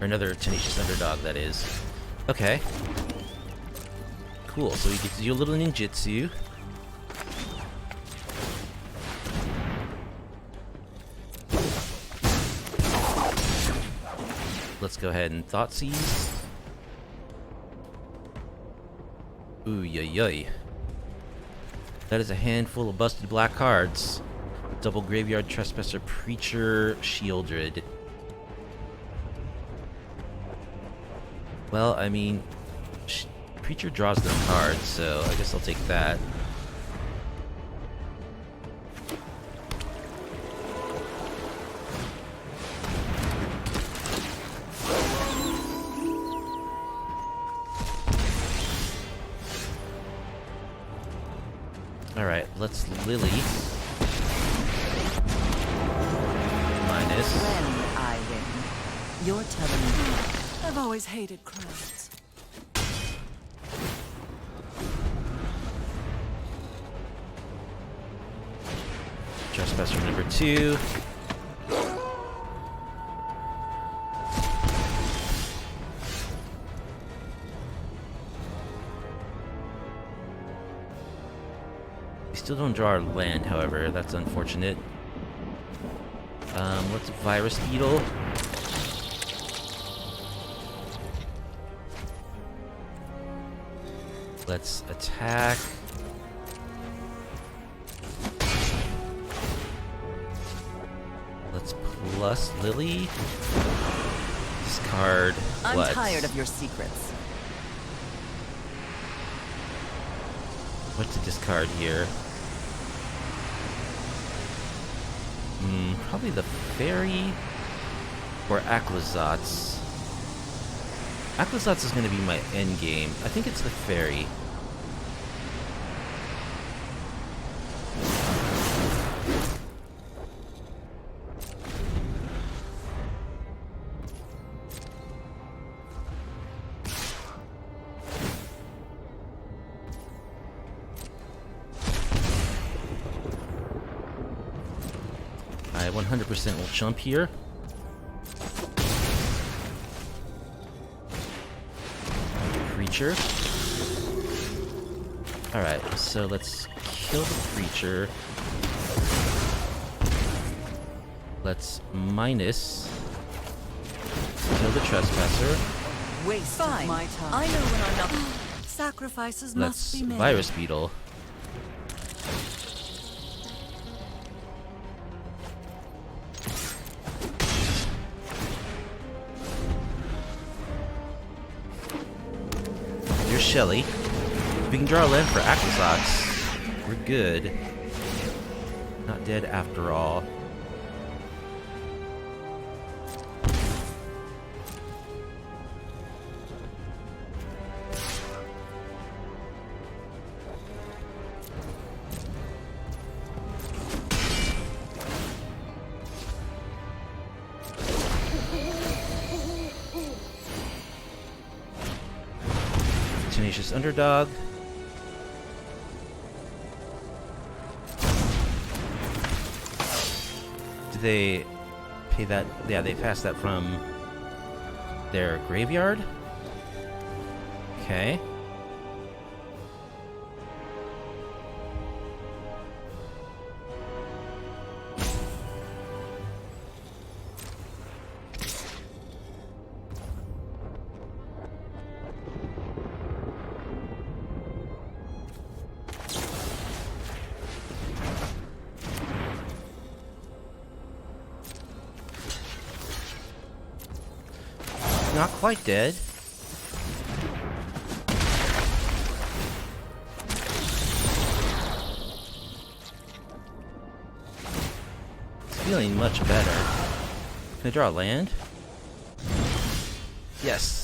Or another Tenacious Underdog, that is. Okay. Cool, so we get to do a little ninjutsu. Let's go ahead and Thoughtseize. Ooh, yoy. That is a handful of busted black cards. Double Graveyard Trespasser, Preacher, Shieldred. Well, I mean, Preacher draws their cards, so I guess I'll take that. Alright, let's Lily. Minus. When I win, you're telling me. I've always hated crowds. Trespasser number 2. We still don't draw our land, however. That's unfortunate. Let's Virus Beetle. Let's attack. Let's plus Lily. Discard. I'm what? tired of your secrets. What to discard here? Probably the Fairy or Aclazotz. Aclazotz is going to be my end game. I think it's the Fairy. I 100% will jump here. Creature. Alright, so let's kill the creature. Let's minus kill the trespasser. Waste of Fine. my time. I know when I'm not. Sacrifices Let's must be made. Virus Beetle. Here's Shelly. We can draw a land for Aclazotz. We're good. Not dead after all. Tenacious Underdog. Do they pay that? Yeah, they pass that from their graveyard. Okay. Not quite dead. It's feeling much better. Can I draw a land? Yes.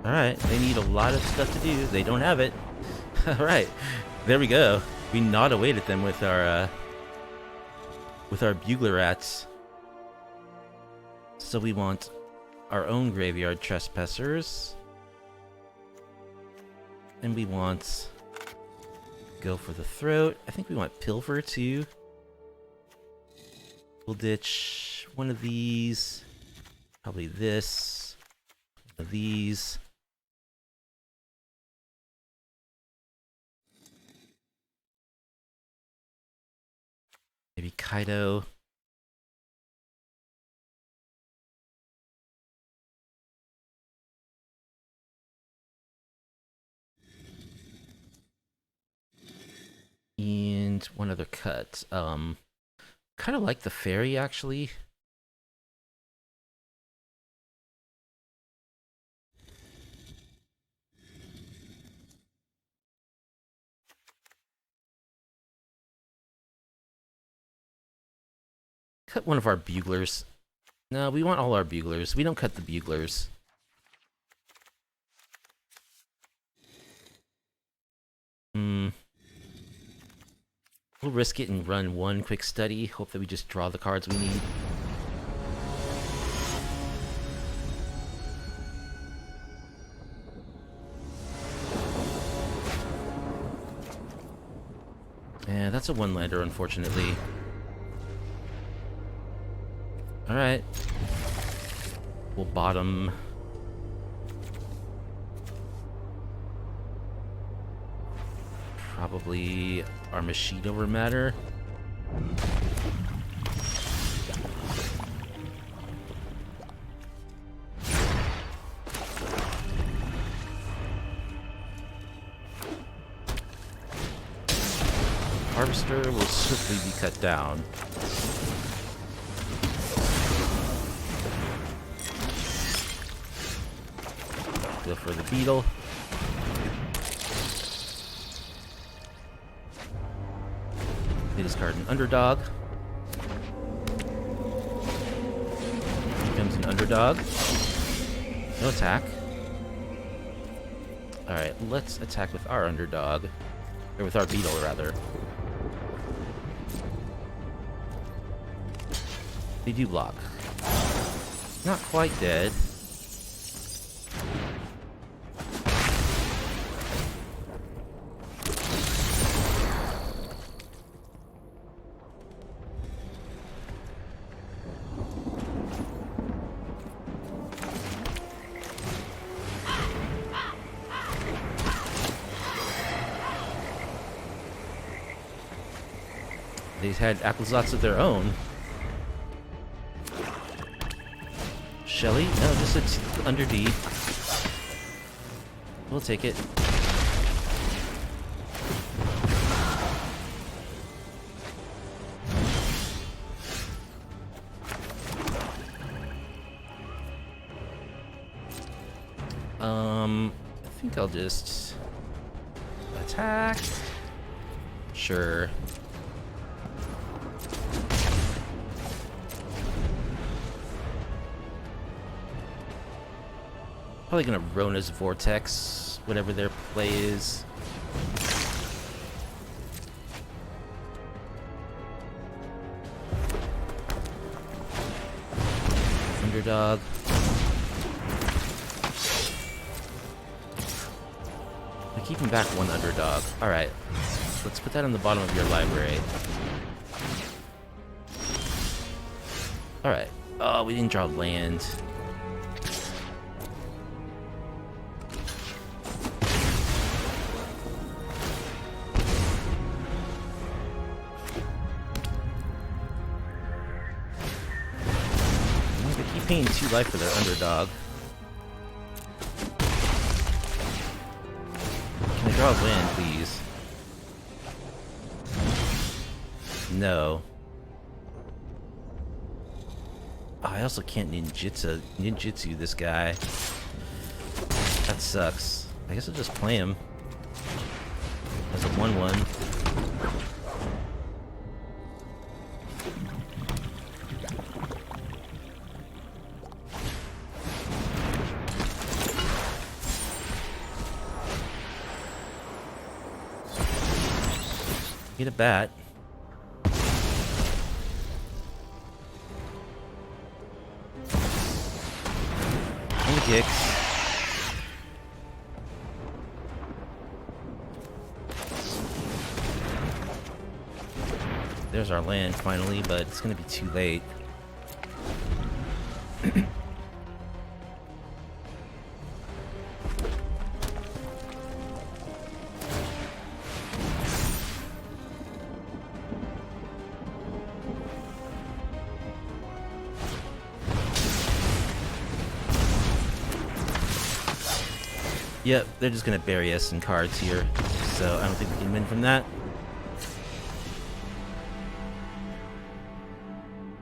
Alright, they need a lot of stuff to do. They don't have it. Alright, there we go. We gnawed away at them with our Burglar Rats. So we want our own graveyard trespassers. And we want go for the throat. I think we want pilfer too. We'll ditch one of these. Probably this. One of these. Maybe Kaido. And one other cut. Kind of like the fairy, actually. Cut one of our buglers. No, we want all our buglers. We don't cut the buglers. We'll risk it and run one quick study. Hope that we just draw the cards we need. Yeah, that's a one-lander, unfortunately. Alright. We'll bottom. Probably our machine over matter. Harvester will swiftly be cut down. Go for the beetle. They discard an underdog. Becomes an underdog. No attack. Alright, let's attack with our underdog. Or with our beetle, rather. They do block. Not quite dead. They had Aclazotz of their own. Shelly? No, just it's under D. We'll take it. I think I'll just attack. Sure. Probably gonna Rona's Vortex, whatever their play is. Underdog. We're keeping back one underdog. Alright. Let's put that on the bottom of your library. Alright. Oh, we didn't draw land. Paying 2 life for their underdog. Can I draw a land, please? No. Oh, I also can't ninjutsu this guy. That sucks. I guess I'll just play him as a 1/1. Get a bat. And a Gix. There's our land finally, but it's gonna be too late. Yep, they're just gonna bury us in cards here, so I don't think we can win from that.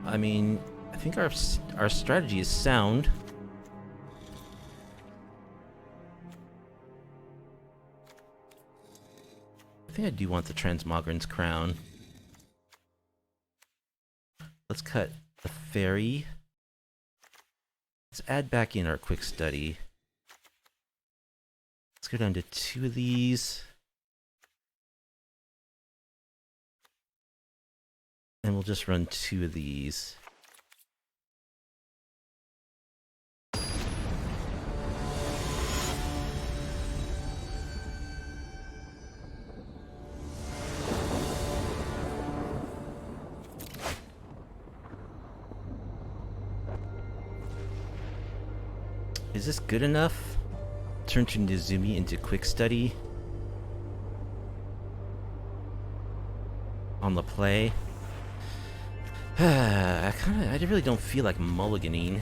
I mean, I think our strategy is sound. I think I do want the Transmogren's Crown. Let's cut the fairy. Let's add back in our quick study. Let's go down to 2 of these. And we'll just run 2 of these. Is this good enough? Turn to Nezumi into quick study on the play. I really don't feel like mulliganing.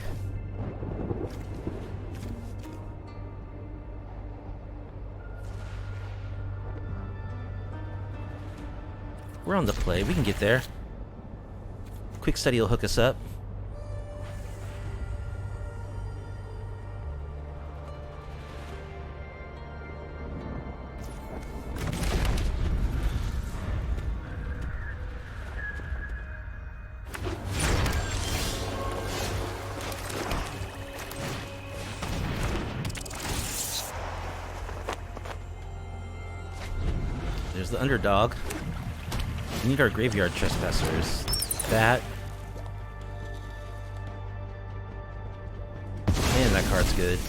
We're on the play. We can get there. Quick study will hook us up. There's the underdog. We need our graveyard trespassers. That. Man, that card's good.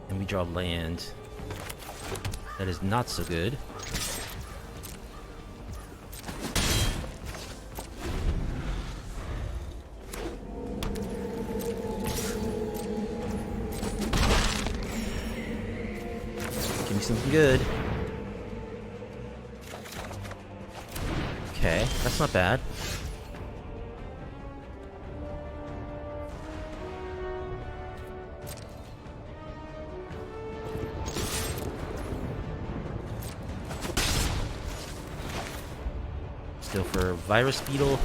And we draw land. That is not so good. Give me something good. That's not bad. Let's go for Virus Beetle.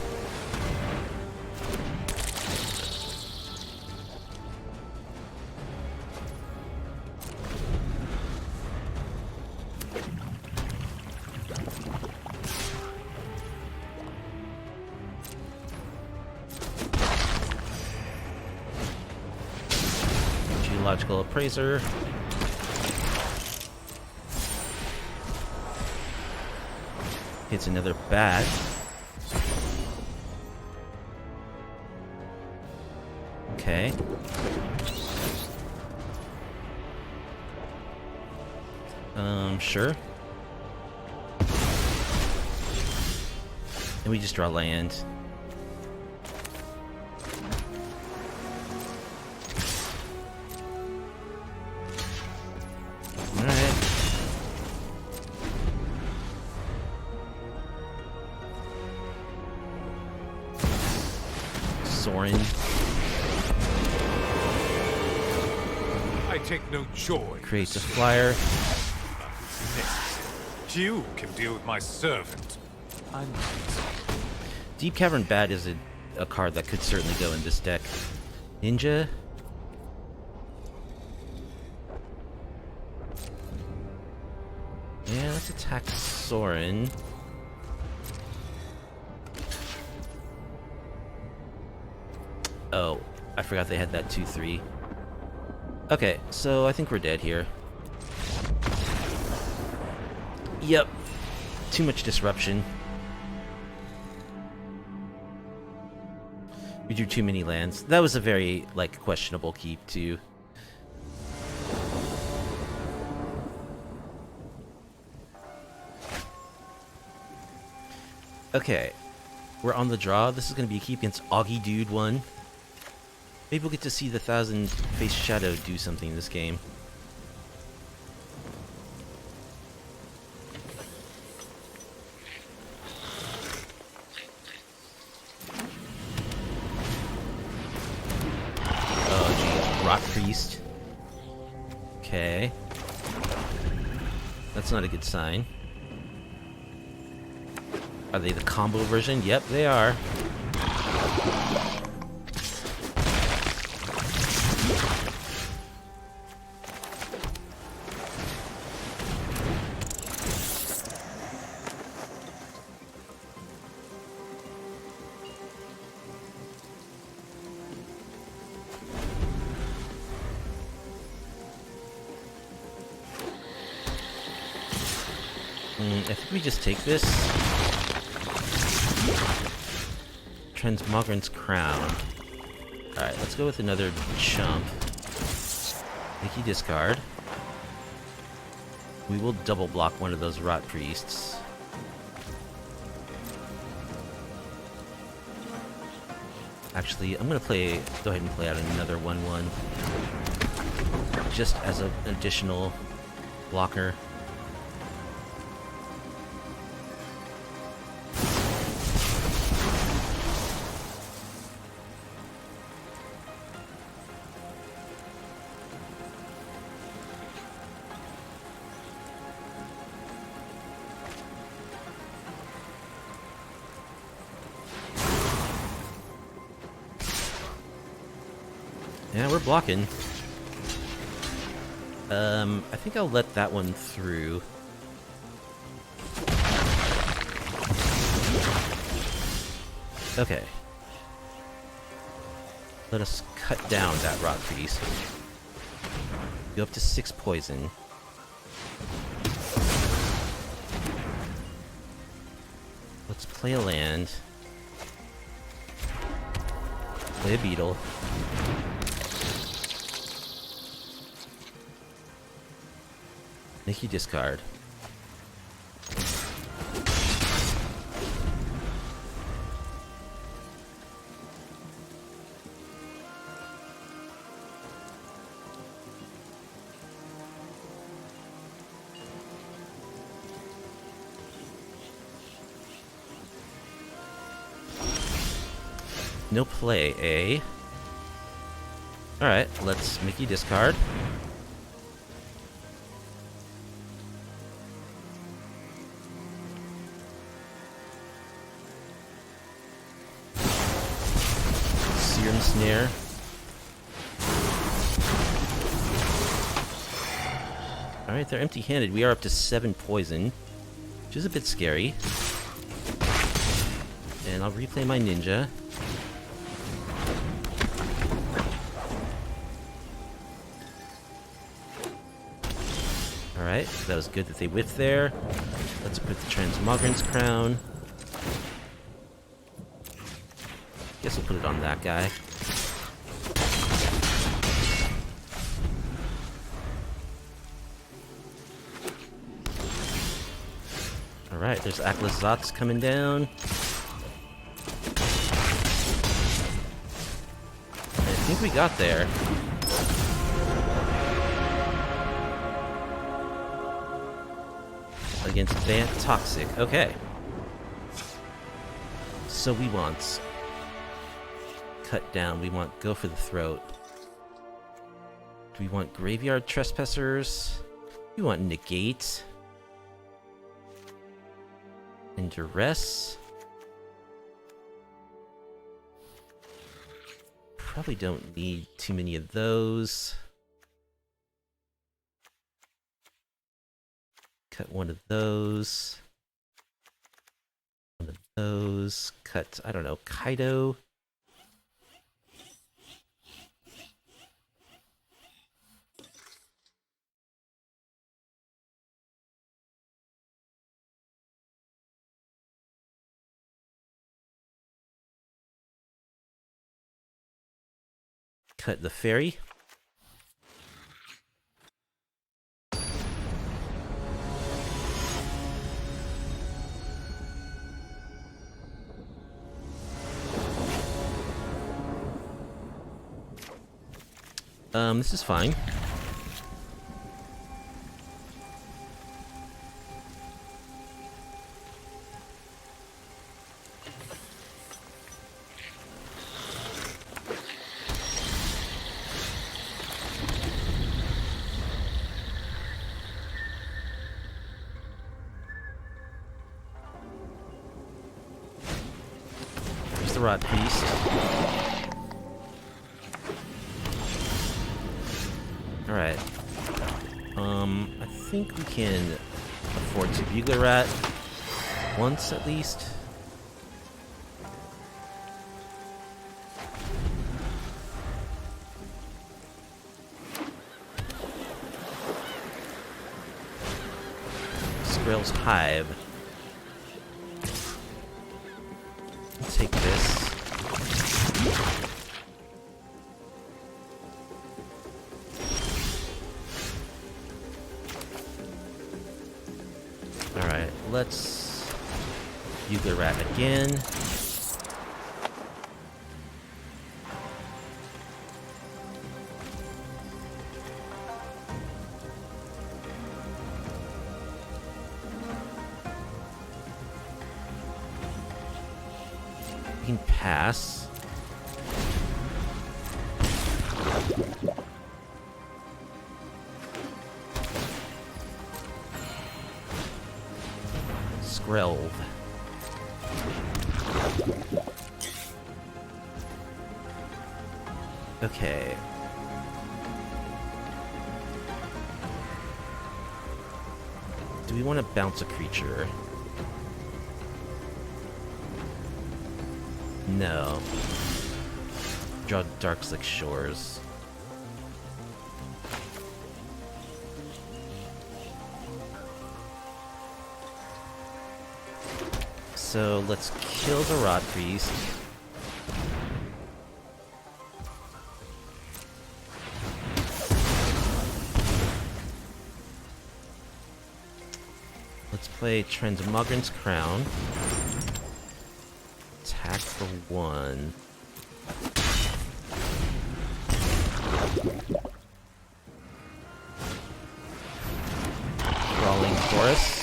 Geological Appraiser. Hits another bat. Okay. Sure. And we just draw land. Alright. Soren. I take no joy. Creates a flyer. You can deal with my servant. I'm Deep Cavern Bat is a card that could certainly go in this deck. Ninja. Yeah, let's attack Soren. Oh, I forgot they had that 2-3. Okay, so I think we're dead here. Yep. Too much disruption. We drew too many lands. That was a very, like, questionable keep, too. Okay. We're on the draw. This is going to be a keep against Augie Dude 1. Maybe we'll get to see the 1000-Face Shadow do something in this game. Priest. Okay. That's not a good sign. Are they the combo version? Yep, they are. I think we just take this. Transmogran's Crown. Alright, let's go with another chump. Make you discard. We will double block one of those Rot Priests. Actually, I'm gonna go ahead and play out another 1/1. Just as an additional blocker. Yeah, we're blocking. I think I'll let that one through. Okay. Let us cut down that Rot Priest. Go up to 6 poison. Let's play a land. Play a beetle. Make you discard. No play, eh? Alright, let's make you discard. Serum Snare. Alright, they're empty-handed. We are up to 7 poison, which is a bit scary. And I'll replay my ninja. Alright, that was good that they whiffed there. Let's put the Transmogrant's Crown. Guess we'll put it on that guy. Alright, there's Aclazotz coming down. I think we got there. Against Bant Toxic. Okay. So we want cut down. We want go for the throat. Do we want Graveyard Trespassers? We want negate. And duress. Probably don't need too many of those. Cut one of those. One of those. Cut, I don't know, Kaido. Cut the fairy. This is fine. There's the Rot Beast. Alright. I think we can afford to Burglar Rat once at least. Skrill's Hive. Let's take this. Alright, let's Burglar Rat again. We can pass. Skrill. Okay. Do we want to bounce a creature? No. Draw Darkslick Shores. So let's kill the Rot Priest. Let's play Transmogrant's Crown. Attack for 1. Crawling Forest.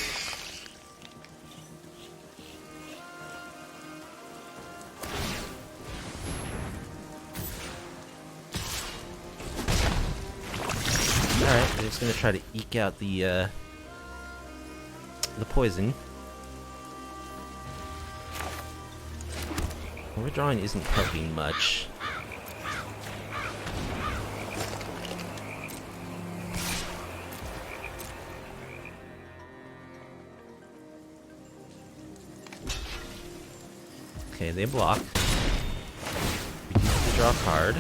Alright, we're just gonna try to eke out the poison. Withdrawing isn't helping much. Okay, they block. We use to draw a card.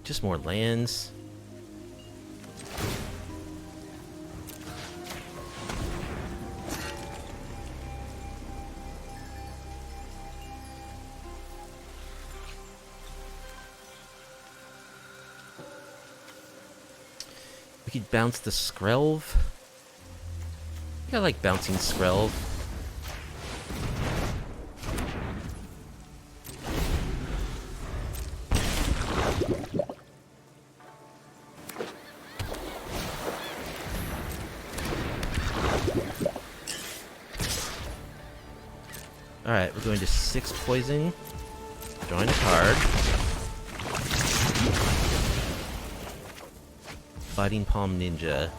Just more lands. We could bounce the Skrelv. I think I like bouncing Skrelv. Alright, we're going to 6 poison. Drawing a card. Fighting Palm Ninja.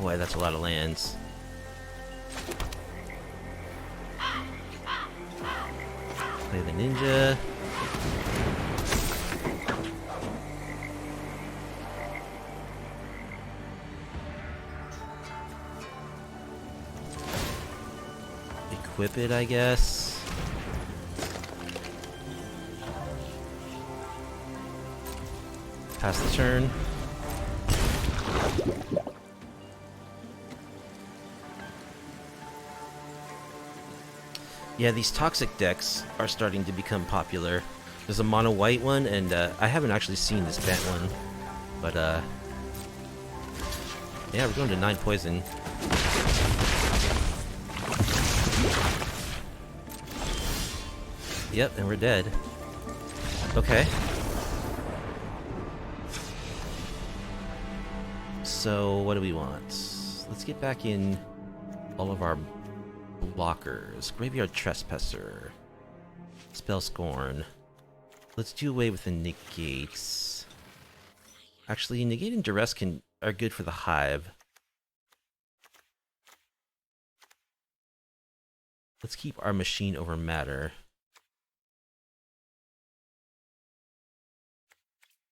Boy, that's a lot of lands. Play the ninja. Equip it, I guess. Pass the turn. Yeah, these toxic decks are starting to become popular. There's a mono white one, and I haven't actually seen this Bant one, but yeah, we're going to 9 poison. Yep, and we're dead. Okay. So, what do we want? Let's get back in all of our blockers. Graveyard Trespasser. Spell Scorn. Let's do away with the negates. Actually, negate and duress are good for the hive. Let's keep our machine over matter.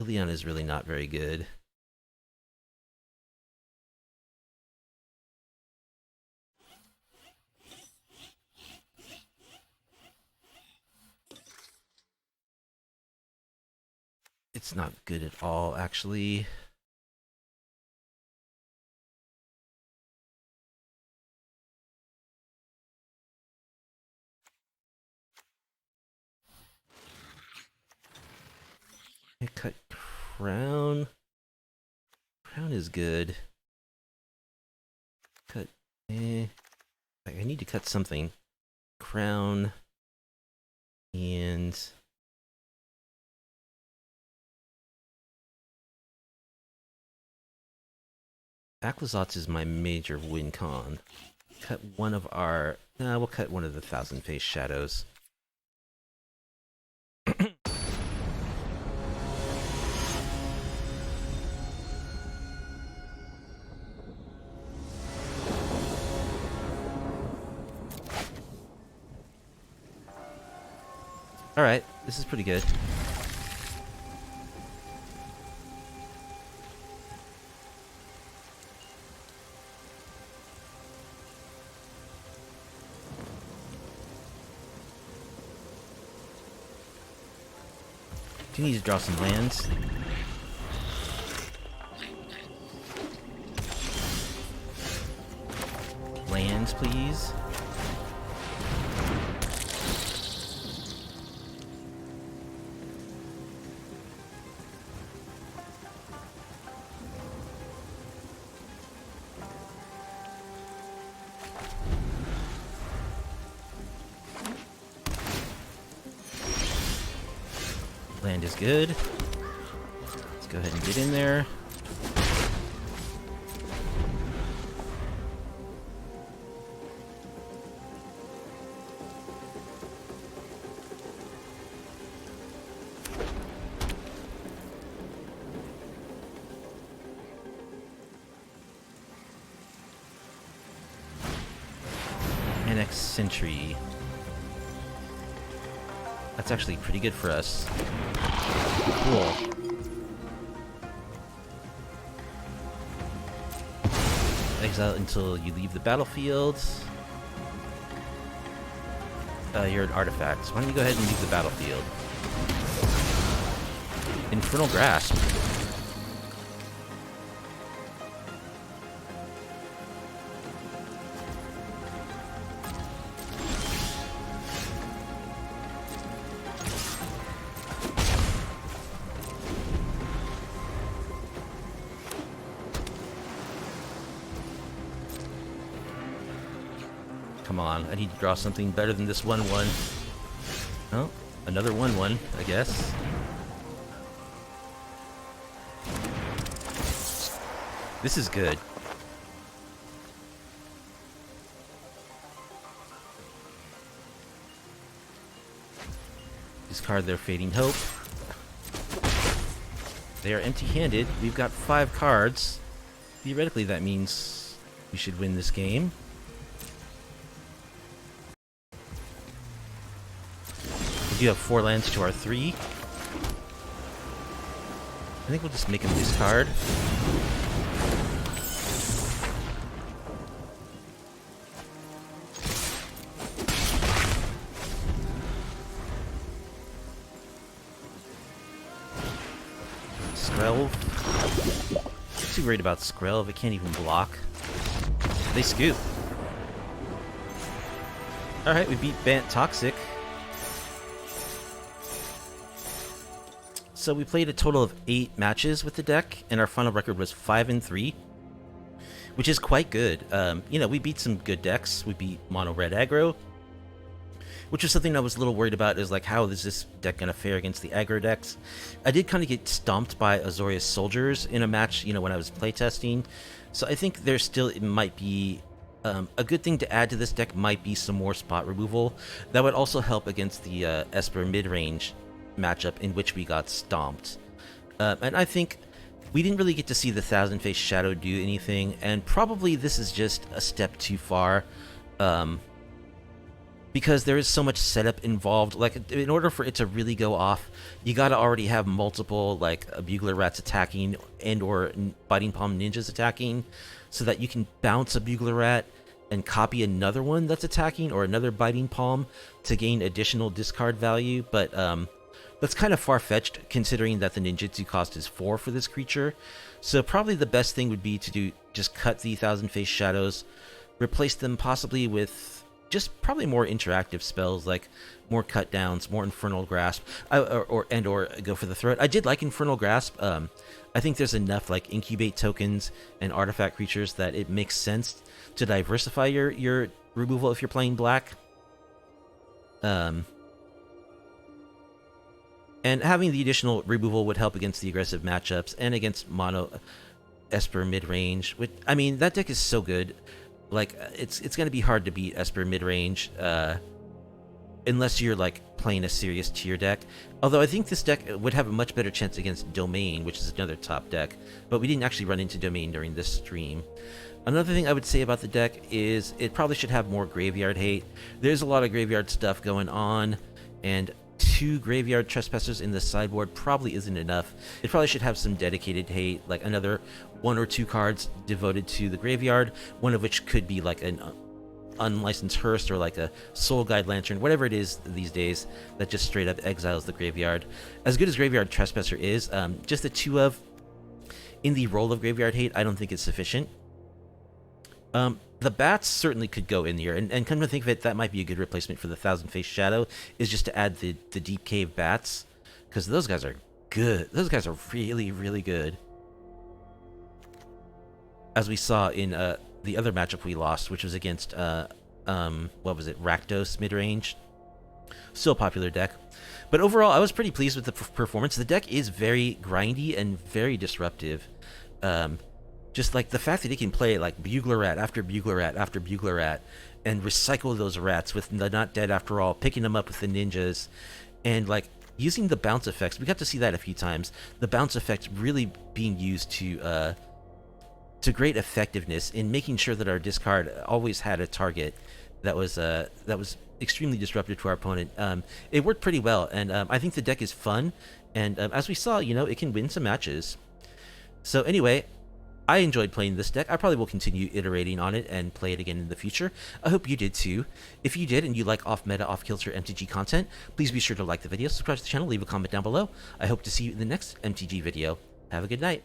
Leon is really not very good. It's not good at all, actually. I cut Crown. Crown is good. Cut. I need to cut something. Crown. And. Aclazotz is my major win con. Cut one of our. We'll cut one of the Thousand Face Shadows. Alright, this is pretty good. Do you need to draw some lands? Lands, please. Land is good. Let's go ahead and get in there. Sentry. That's actually pretty good for us. Cool. Exile until you leave the battlefield. You're an artifact. So why don't you go ahead and leave the battlefield? Infernal Grasp. Come on, I need to draw something better than this 1/1. Oh, another 1/1, I guess. This is good. Discard their Fading Hope. They are empty-handed. We've got 5 cards. Theoretically, that means we should win this game. We do have 4 lands to our 3. I think we'll just make them discard. Skrelv. I'm too worried about Skrelv. It can't even block. They scoop. Alright, we beat Bant Toxic. So we played a total of 8 matches with the deck, and our final record was 5-3, which is quite good. You know, we beat some good decks. We beat Mono Red Aggro, which was something I was a little worried about, is like, how is this deck going to fare against the aggro decks? I did kind of get stomped by Azorius Soldiers in a match, you know, when I was playtesting. So I think there's still, it might be, a good thing to add to this deck might be some more spot removal. That would also help against the Esper Midrange matchup in which we got stomped. And I think we didn't really get to see the Thousand Face Shadow do anything, and probably this is just a step too far. Because there is so much setup involved. Like, in order for it to really go off, you gotta already have multiple, like, Bugler Rats attacking and or Biting Palm Ninjas attacking, so that you can bounce a Bugler Rat and copy another one that's attacking, or another Biting Palm, to gain additional discard value. But that's kind of far-fetched, considering that the ninjutsu cost is 4 for this creature. So probably the best thing would be to do just cut the Thousand Face Shadows, replace them possibly with just probably more interactive spells, like more cut downs, more Infernal Grasp, or go for the Throat. I did like Infernal Grasp. I think there's enough like incubate tokens and artifact creatures that it makes sense to diversify your removal if you're playing black. And having the additional removal would help against the aggressive matchups and against mono Esper mid-range. Which, I mean, that deck is so good. Like, it's going to be hard to beat Esper mid-range, unless you're, like, playing a serious tier deck. Although I think this deck would have a much better chance against Domain, which is another top deck. But we didn't actually run into Domain during this stream. Another thing I would say about the deck is it probably should have more graveyard hate. There's a lot of graveyard stuff going on, and 2 Graveyard Trespassers in the sideboard probably isn't enough. It probably should have some dedicated hate, like another 1 or 2 cards devoted to the graveyard, one of which could be like an unlicensed Hearst or like a Soul Guide Lantern, whatever it is these days that just straight up exiles the graveyard. As good as Graveyard Trespasser is, just the 2 of in the role of Graveyard Hate, I don't think it's sufficient. The bats certainly could go in here, and come to think of it, that might be a good replacement for the Thousand Face Shadow, is just to add the Deep Cave bats, because those guys are good. Those guys are really, really good. As we saw in the other matchup we lost, which was against, what was it, Rakdos midrange. Still a popular deck. But overall, I was pretty pleased with the performance. The deck is very grindy and very disruptive. Just like the fact that he can play like Bugler Rat after Bugler Rat after Bugler Rat and recycle those rats with the Not Dead After All, picking them up with the ninjas, and like using the bounce effects. We got to see that a few times. The bounce effects really being used to great effectiveness in making sure that our discard always had a target that was extremely disruptive to our opponent. It worked pretty well, and I think the deck is fun, and as we saw, you know, it can win some matches. So anyway, I enjoyed playing this deck. I probably will continue iterating on it and play it again in the future. I hope you did too. If you did and you like off-meta, off-kilter MTG content, please be sure to like the video, subscribe to the channel, leave a comment down below. I hope to see you in the next MTG video. Have a good night.